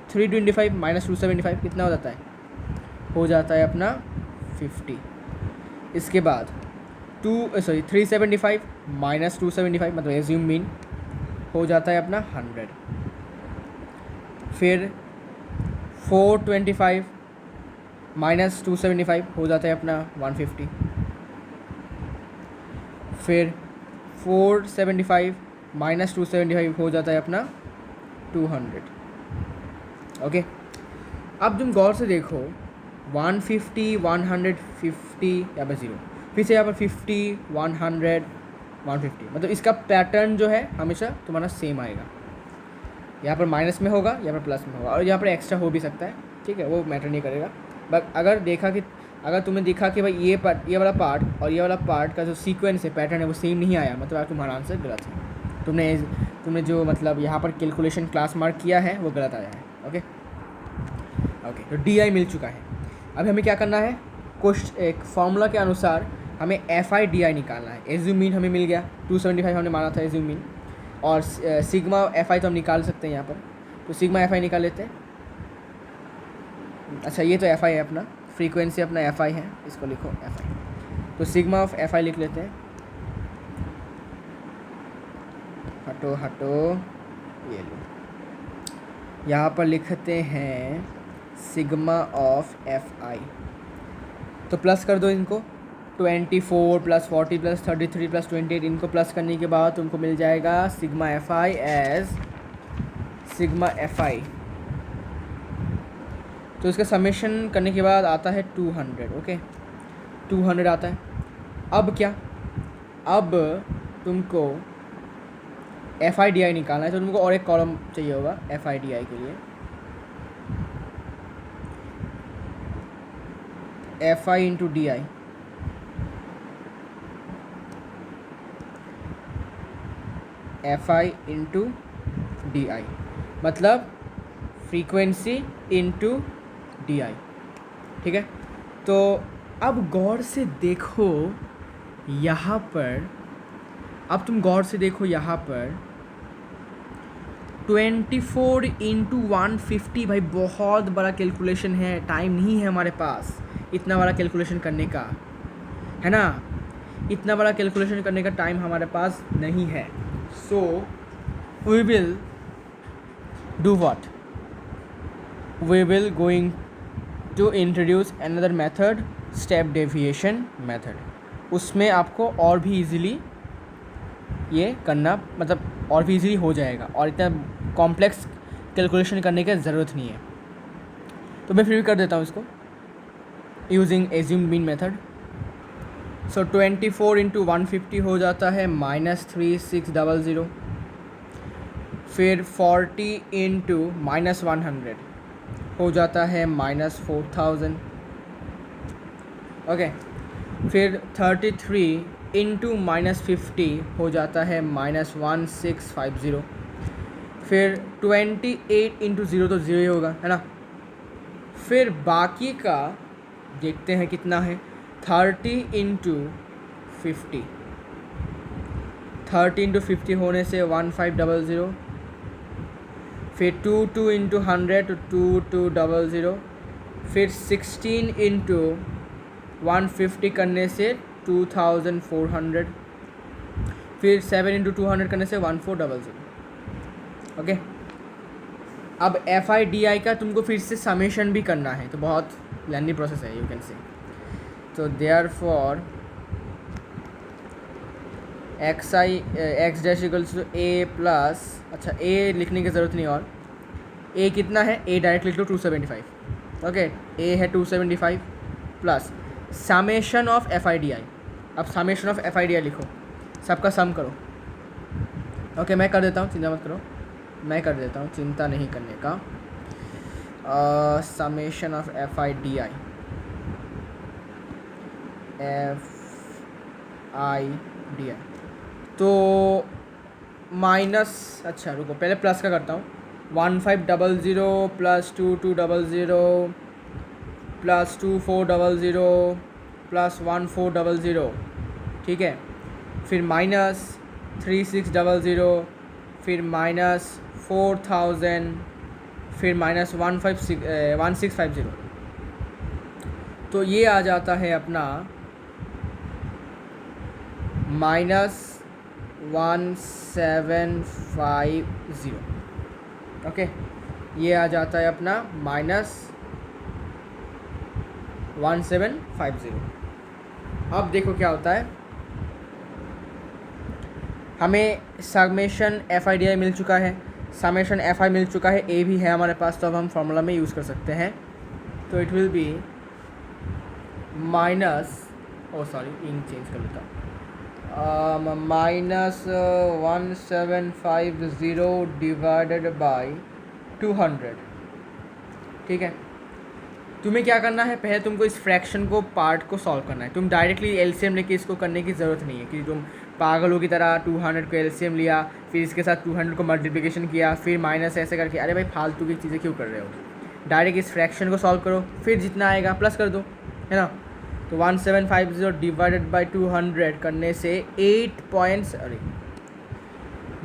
325 माइनस 275 कितना हो जाता है, हो जाता है अपना 50। इसके बाद 375 माइनस 275 मतलब एज्यूम मीन हो जाता है अपना 100। फिर 425 माइनस 275 हो जाता है अपना 150। फिर 475 माइनस 275 हो जाता है अपना 200। ओके, अब तुम गौर से देखो 150 150 यहाँ पर 0, फिर से यहाँ पर 50 100 150, मतलब इसका पैटर्न जो है हमेशा तुम्हारा सेम आएगा। यहाँ पर माइनस में होगा, यहाँ पर प्लस में होगा, और यहाँ पर एक्स्ट्रा हो भी सकता है, ठीक है, वो मैटर नहीं करेगा। बट अगर तुम्हें दिखा कि भाई ये वाला पार्ट और ये वाला पार्ट का जो सीक्वेंस है, पैटर्न है, वो सेम नहीं आया, मतलब तुम्हारा आंसर गलत है। तुमने जो मतलब यहाँ पर कैलकुलेशन क्लास मार्क किया है वो गलत आया है। ओके, तो डी आई मिल चुका है। अब हमें क्या करना है, एक फार्मूला के अनुसार हमें एफ आई डी आई निकालना है। एज्यूम मीन हमें मिल गया, 275 हमने माना था एज्यूम मीन, और सिग्मा एफ आई तो हम निकाल सकते हैं यहाँ पर, तो सिग्मा एफ आई निकाल लेते हैं। अच्छा, ये तो एफ आई है अपना, फ्रीक्वेंसी अपना एफ आई है, इसको लिखो एफ आई, तो सिग्मा ऑफ एफ आई लिख लेते हैं। हटो ये लो, यहाँ पर लिखते हैं सिग्मा ऑफ एफ आई, तो प्लस कर दो इनको, 24 प्लस 40 प्लस 33 प्लस 28, इनको प्लस करने के बाद तुमको मिल जाएगा sigma F I as sigma F I. तो इसका समेशन करने के बाद आता है 200। ओके, 200 आता है। अब क्या, अब तुमको एफ आई डी आई निकालना है, तो तुमको और एक कॉलम चाहिए होगा एफ आई डी आई के लिए। F I into D I, F I into D I मतलब फ्रीक्वेंसी इंटू डी आई, ठीक है। तो अब गौर से देखो यहाँ पर, अब तुम गौर से देखो यहाँ पर 24 इंटू 150, भाई बहुत बड़ा कैलकुलेशन है, टाइम नहीं है हमारे पास इतना बड़ा कैलकुलेशन करने का, है ना, इतना बड़ा कैलकुलेशन करने का टाइम हमारे पास नहीं है। So we will do what, we will going to introduce another method, step deviation method. उसमें आपको और भी इजीली ये करना, मतलब और भी इजीली हो जाएगा, और इतना कॉम्प्लेक्स कैलकुलेशन करने की ज़रूरत नहीं है। तो मैं फिर भी कर देता हूँ इसको यूजिंग एज्यूम्ड मीन मेथड। सो 24 इंटू 150 हो जाता है -3600। फिर 40 इंटू -100 हो जाता है -4000। ओके, फिर 33 इंटू -50 हो जाता है -1650। फिर 28 इंटू 0 तो 0 ही होगा, है ना। फिर बाकी का देखते हैं कितना है, 30 इंटू 50, 30 इंटू 50 होने से 1500। फिर 22 इंटू 100 तो 2200। फिर 16 इंटू 150 करने से 2400। फिर 7 इंटू 200 करने से 1400। ओके, अब एफ आई डी आई का तुमको फिर से समेशन भी करना है, तो बहुत लेंथी प्रोसेस है, यू कैन से। तो therefore X I X dash equals to A plus, अच्छा ए लिखने की ज़रूरत नहीं, और ए कितना है, ए डायरेक्ट लिख लो 275। ओके, ए है 275 plus summation of F I D I. अब summation of F I D I लिखो, सबका सम करो। ओके, मैं कर देता हूँ, चिंता मत करो, मैं कर देता हूँ, चिंता नहीं करने का। Summation of F I D I, F I D आई, तो माइनस, अच्छा रुको पहले प्लस का करता हूँ, 1500 प्लस 2200 प्लस 2400 प्लस 1400, ठीक है। फिर माइनस 3600, फिर माइनस 4000, फिर माइनस 1650। तो ये आ जाता है अपना -1750, ओके। ये आ जाता है अपना -1750। अब देखो क्या होता है, हमें समेशन FI/DI मिल चुका है, समेशन FI मिल चुका है, A भी है हमारे पास, तो अब हम फॉर्मूला में यूज़ कर सकते हैं। तो it will be ink change कर लेता हूँ, -1750 डिवाइडेड बाई 200, ठीक है। तुम्हें क्या करना है, पहले तुमको इस फ्रैक्शन को पार्ट को सॉल्व करना है। तुम डायरेक्टली LCM लेके इसको करने की ज़रूरत नहीं है कि तुम पागलों की तरह 200 को LCM लिया, फिर इसके साथ 200 को मल्टीप्लिकेशन किया, फिर माइनस ऐसे करके। अरे भाई फालतू की चीज़ें क्यों कर रहे हो, डायरेक्ट इस फ्रैक्शन को सॉल्व करो, फिर जितना आएगा प्लस कर दो, है ना। तो 1750 डिवाइडेड बाई 200 करने से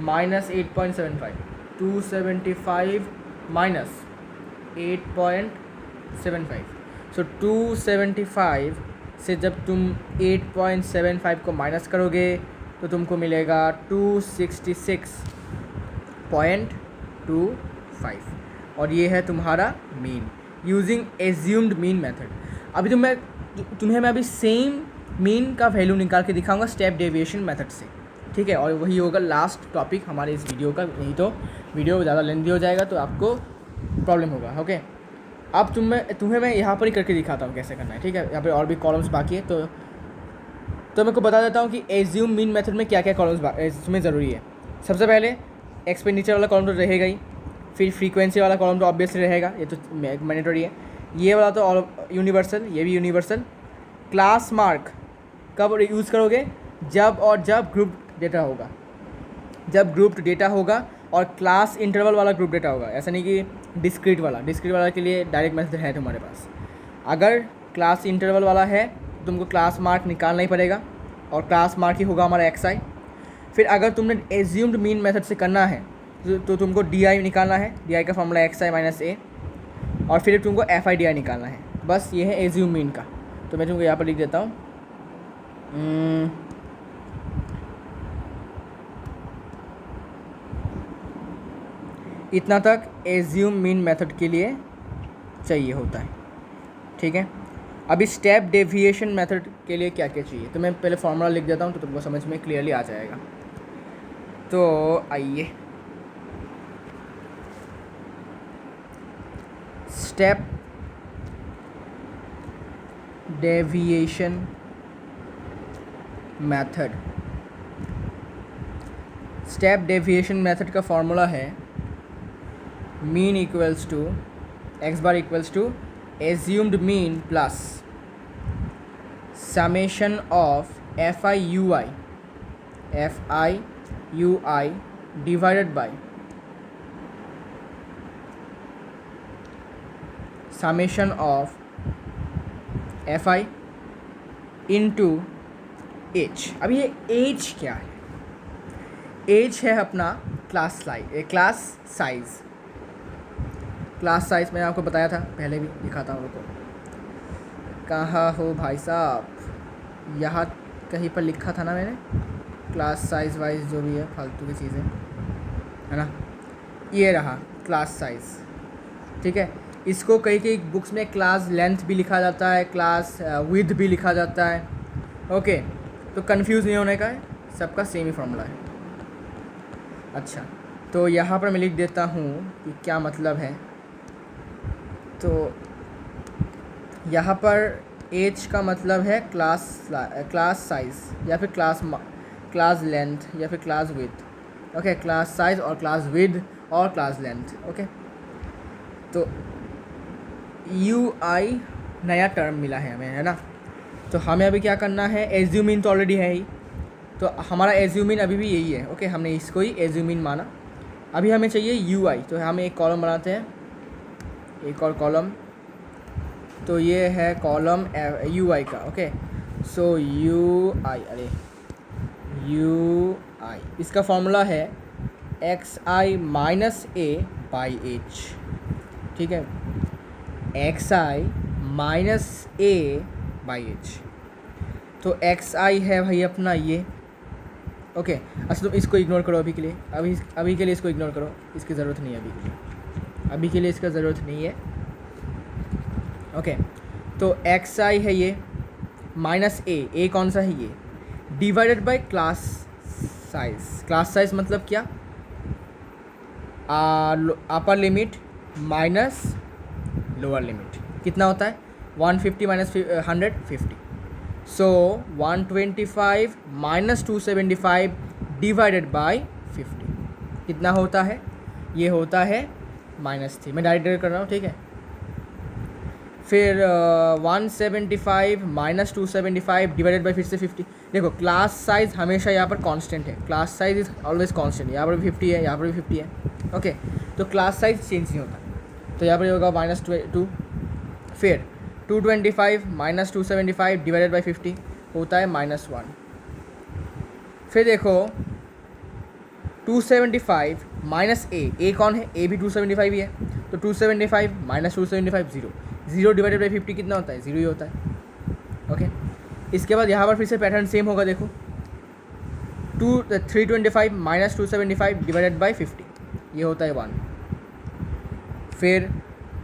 -8.75, 275 माइनस 8.75। सो 275 से जब तुम 8.75 को माइनस करोगे तो तुमको मिलेगा 266.25, और ये है तुम्हारा mean using assumed mean method. अभी तुम्हें मैं अभी सेम मीन का वैल्यू निकाल के दिखाऊंगा स्टेप डेविएशन मेथड से, ठीक है। और वही होगा लास्ट टॉपिक हमारे इस वीडियो का, नहीं तो वीडियो ज़्यादा लेंथी हो जाएगा तो आपको प्रॉब्लम होगा, ओके। अब तुम्हें मैं यहाँ पर ही करके दिखाता हूँ कैसे करना है, ठीक है। यहाँ पे और भी कॉलम्स बाकी है, तो मैं को बता देता हूँ कि एज्यूम मीन मेथड में क्या क्या कॉलम्स इसमें ज़रूरी है। सबसे पहले एक्सपेंडिचर वाला कॉलम तो रहेगा ही, फिर फ्रीक्वेंसी वाला कॉलम तो ऑब्वियसली रहेगा, ये तो मैंडेटरी है। ये वाला तो यूनिवर्सल, ये भी यूनिवर्सल। क्लास मार्क कब यूज़ करोगे, जब ग्रुप डेटा होगा, जब ग्रुप्ड डेटा होगा, और क्लास इंटरवल वाला ग्रुप डेटा होगा। ऐसा नहीं कि डिस्क्रीट वाला के लिए डायरेक्ट मेथड है तुम्हारे पास। अगर क्लास इंटरवल वाला है तो तुमको क्लास मार्क निकालना ही पड़ेगा, और क्लास मार्क ही होगा हमारा XI। फिर अगर तुमने एज्यूम्ड मीन मेथड से करना है तो तुमको DI निकालना है, DI का फॉर्मूला XI माइनस A, और फिर तुमको FI/DI निकालना है। बस ये है एज्यूम मीन का। तो मैं तुमको यहाँ पर लिख देता हूँ, इतना तक एज्यूम मीन मेथड के लिए चाहिए होता है, ठीक है। अभी स्टेप डेविएशन मेथड के लिए क्या क्या चाहिए, तो मैं पहले फॉर्मूला लिख देता हूँ तो तुमको समझ में क्लियरली आ जाएगा। तो आइए, step deviation method, step deviation method का फॉर्मूला है mean equals to x bar equals to assumed mean plus summation of FI/UI divided by summation of FI into H। अब ये H क्या है, H है अपना क्लास साइज़। मैंने आपको बताया था, पहले भी दिखाता हूँ आपको। कहाँ हो भाई साहब, यहाँ कहीं पर लिखा था ना मैंने, क्लास साइज़ वाइज जो भी है फालतू की चीज़ें, है ना। ये रहा क्लास साइज़, ठीक है। इसको कई बुक्स में क्लास लेंथ भी लिखा जाता है, क्लास विड्थ भी लिखा जाता है, ओके। तो कंफ्यूज नहीं होने का है, सबका सेम ही फॉर्मूला है। अच्छा, तो यहाँ पर मैं लिख देता हूँ कि क्या मतलब है। तो यहाँ पर H का मतलब है क्लास साइज़, या फिर क्लास लेंथ, या फिर class width, okay. Class size और क्लास विड्थ और क्लास लेंथ, ओके। तो UI नया टर्म मिला है हमें, है ना। तो हमें अभी क्या करना है, एज्यूम मीन तो ऑलरेडी है ही, तो हमारा एज्यूम मीन अभी भी यही है, ओके। हमने इसको ही एज्यूम मीन माना। अभी हमें चाहिए यू आई, तो हम एक कॉलम बनाते हैं, एक और कॉलम, तो ये है कॉलम यू आई का। ओके, सो यू आई, अरे यू आई, इसका फॉर्मूला है x I minus A by H. ठीक है, x I minus A by H, तो एक्स आई है भाई अपना ये। ओके, अच्छा तुम इसको इग्नोर करो अभी के लिए, अभी के लिए इसको इग्नोर करो, इसकी ज़रूरत नहीं है अभी के लिए, अभी के लिए इसका ज़रूरत नहीं है। ओके, तो एक्स आई है ये माइनस ए कौन सा है ये, divided by class size. Class size मतलब क्या, upper limit minus lower limit, कितना होता है 150 minus 150, so 125 minus 275 divided by 50 कितना होता है, ये होता है -3। मैं डायरेक्ट कर रहा हूँ, ठीक है। फिर 175 माइनस 275 डिवाइडेड बाई फिर से 50। देखो क्लास साइज हमेशा यहाँ पर कांस्टेंट है, class size is always constant, यहाँ पर भी 50 है, यहाँ पर भी 50 है। ओके, तो क्लास साइज चेंज नहीं होता, तो यहाँ पर होगा -2। फिर 225 माइनस 275 डिवाइडेड बाई 50 होता है -1। फिर देखो 275 माइनस ए कौन है, ए भी 275 ही है, तो 275 माइनस 275 0 डिवाइडेड बाई 50 कितना होता है, 0 ही होता है। ओके, इसके बाद यहाँ पर फिर से पैटर्न सेम होगा, देखो 325 माइनस 275 डिवाइडेड बाई 50 ये होता है 1। फिर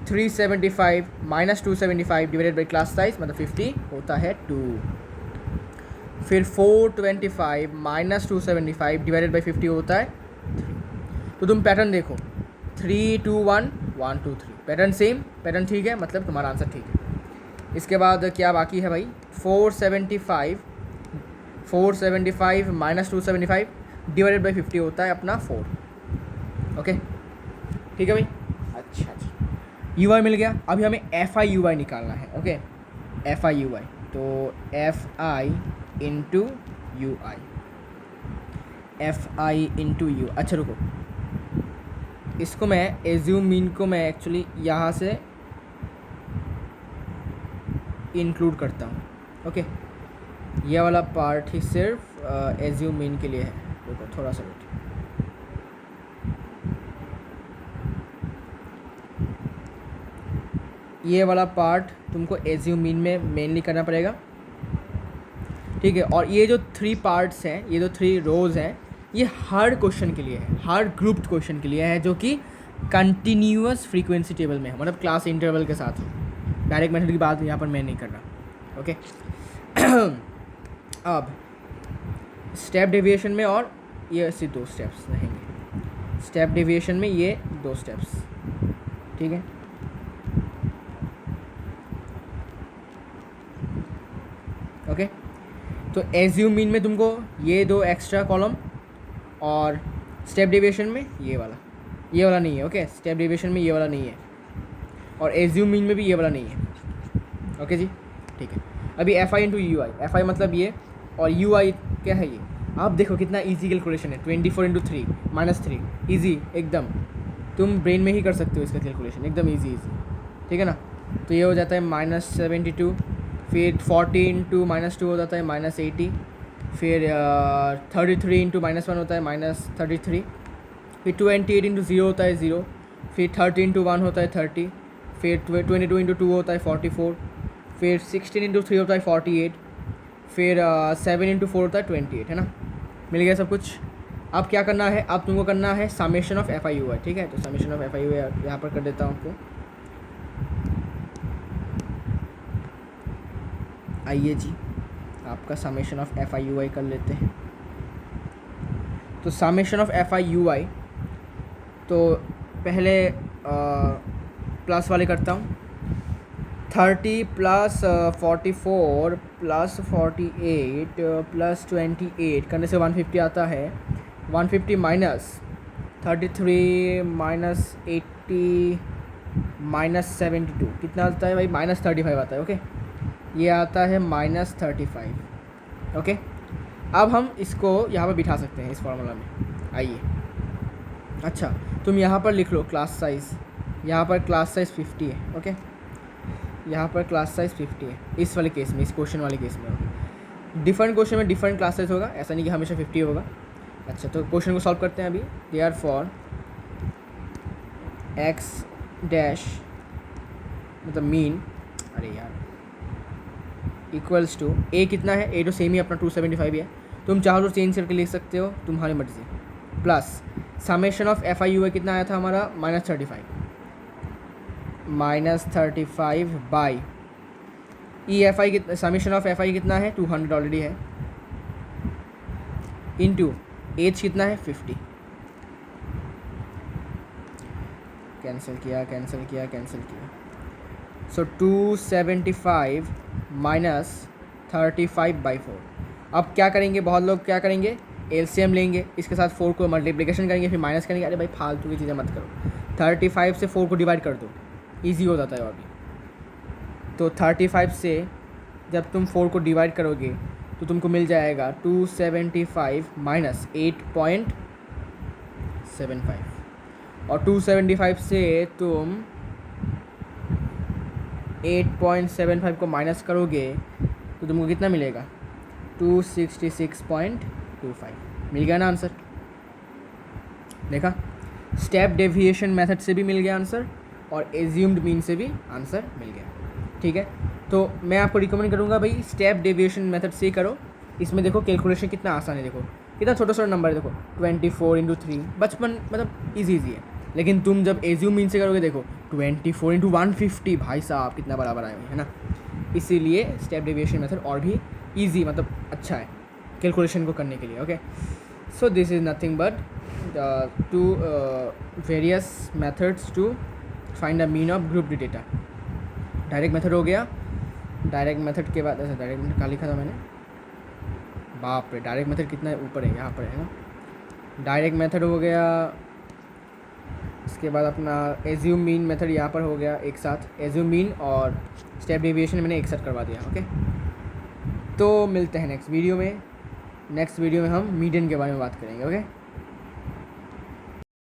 375 minus 275 divided by class size मतलब 50 होता है 2। फिर 425 माइनस 275 डिवाइडेड बाई 50 होता है 3। तो तुम पैटर्न देखो 3 2 1 1 2 3, पैटर्न सेम, पैटर्न ठीक है, मतलब तुम्हारा आंसर ठीक है। इसके बाद क्या बाकी है भाई, 475 माइनस 275 डिवाइडेड बाई 50 होता है अपना 4। ओके, ठीक है भाई। अच्छा, यू आई मिल गया, अभी हमें एफ आई यू आई निकालना है। Okay, F I U I, तो F I into you I, F I into you. अच्छा रुको, इसको मैं एज्यूम मीन को मैं एक्चुअली यहाँ से इंक्लूड करता हूँ। ओके, ये वाला पार्ट ही सिर्फ एज्यूम मीन के लिए है। रुको थोड़ा सा वेट, ये वाला पार्ट तुमको एज्यूम मीन में मेनली करना पड़ेगा, ठीक है। और ये जो 3 पार्ट्स हैं, ये जो 3 रोज़ हैं, ये हर क्वेश्चन के लिए है, हर ग्रुप्ड क्वेश्चन के लिए है, जो कि कंटिन्यूअस फ्रीक्वेंसी टेबल में है, मतलब क्लास इंटरवल के साथ हो। डायरेक्ट मेथड की बात यहाँ पर मैं नहीं कर रहा। ओके, अब स्टेप डेविएशन में और ये ऐसे 2 स्टेप्स रहेंगे, स्टेप डेविएशन में ये 2 स्टेप्स, ठीक है। ओके, तो एज्यूम मीन में तुमको ये 2 एक्स्ट्रा कॉलम, और स्टेप डेविएशन में ये वाला नहीं है। ओके, स्टेप डेविएशन में ये वाला नहीं है, और एज्यूम मीन में भी ये वाला नहीं है। ओके जी, ठीक है। अभी F I into you I, F I मतलब ये, और यू आई क्या है ये, आप देखो कितना ईजी कैलकुलेशन है, 24 इंटू 3 -3, ईजी एकदम, तुम ब्रेन में ही कर सकते हो इसका कैलकुलेशन, एकदम ईजी, ठीक है ना। तो ये हो जाता है -72, फिर 40 इंटू -2 हो जाता है -80, फिर 33 इंटू -1 होता है -33, फिर 28 इंटू 0 होता है 0, फिर 30 इंटू 1 होता है 30, फिर 22 इंटू 2 होता है 44, फिर 16 इंटू 3 होता है 48, फिर 7 इंटू 4 होता है 28, है ना। मिल गया सब कुछ। अब क्या करना है, अब तुमको करना है summation of F I U I, ठीक है। तो summation of F I U I यहाँ पर कर देता हूँ आपको। आइए जी, आपका summation of F I U I कर लेते हैं। तो summation of F I U I, तो पहले प्लस वाले करता हूँ, 30 प्लस 44 प्लस 48 प्लस 28 करने से 150 आता है। 150 माइनस 33 माइनस 80 माइनस 72 कितना आता है भाई, -35 आता है। ओके, ये आता है -35। ओके, अब हम इसको यहाँ पर बिठा सकते हैं इस फॉर्मूला में। आइए, अच्छा, तुम यहाँ पर लिख लो क्लास साइज़, यहाँ पर क्लास साइज़ 50 है, ओके, यहाँ पर क्लास साइज़ 50 है इस वाले केस में, इस क्वेश्चन वाले केस में। ओके, डिफरेंट क्वेश्चन में डिफरेंट क्लास साइज़ होगा, ऐसा नहीं कि हमेशा 50 होगा। अच्छा, तो क्वेश्चन को सॉल्व करते हैं अभी। देयर फॉर एक्स डैश मतलब मीन, अरे यार, इक्वल्स टू ए कितना है, ए तो सेम ही अपना 275 है, तुम चाहो तो चेंज करके लिख सकते हो, तुम्हारी मर्जी, plus summation of F I you कितना आया था हमारा -35 बाई ई एफ आई कितना, समेशन ऑफ एफ आई कितना है 200 ऑलरेडी है, इनटू एच कितना है 50, कैंसिल किया, सो 275 -35/4। अब क्या करेंगे, बहुत लोग क्या करेंगे, एलसीएम लेंगे, इसके साथ 4 को मल्टीप्लिकेशन करेंगे, फिर माइनस करेंगे। अरे भाई फालतू की चीज़ें मत करो, 35 से 4 को डिवाइड कर दो, ईजी हो जाता है और भी। तो 35 से जब तुम 4 को डिवाइड करोगे तो तुमको मिल जाएगा 275 -8.75, और 275 से तुम 8.75 को माइनस करोगे तो तुमको कितना मिलेगा, 266.25। मिल गया ना आंसर, देखा, स्टेप डेविएशन मेथड से भी मिल गया आंसर और एज्यूम्ड मीन से भी आंसर मिल गया। ठीक है, तो मैं आपको रिकमेंड करूँगा भाई स्टेप डेविएशन मेथड से ही करो। इसमें देखो कैलकुलेशन कितना आसान है, देखो कितना छोटा छोटा नंबर है, देखो 24 × 3, बचपन मतलब ईजी है। लेकिन तुम जब एज्यूम मीन से करोगे, देखो 24 × 150, भाई साहब कितना बराबर आए हुए है ना। इसीलिए स्टेप डेविएशन मेथड और भी ईजी मतलब अच्छा है कैलकुलेशन को करने के लिए। Okay, so this is nothing but two various methods to find the mean of group data. Direct method हो गया, डायरेक्ट मेथड के बाद, ऐसा डायरेक्ट मेथड कहाँ लिखा था मैंने, बाप रे, डायरेक्ट मेथड कितना है, ऊपर है, यहाँ पर है ना। डायरेक्ट मेथड हो गया, इसके बाद अपना एज्यूम मीन मेथड यहाँ पर हो गया एक साथ, एज्यूम मीन और स्टेप डेविएशन मैंने एक साथ करवा दिया। ओके, तो मिलते हैं नेक्स्ट वीडियो में। नेक्स्ट वीडियो में हम मीडियन के बारे में बात करेंगे। ओके।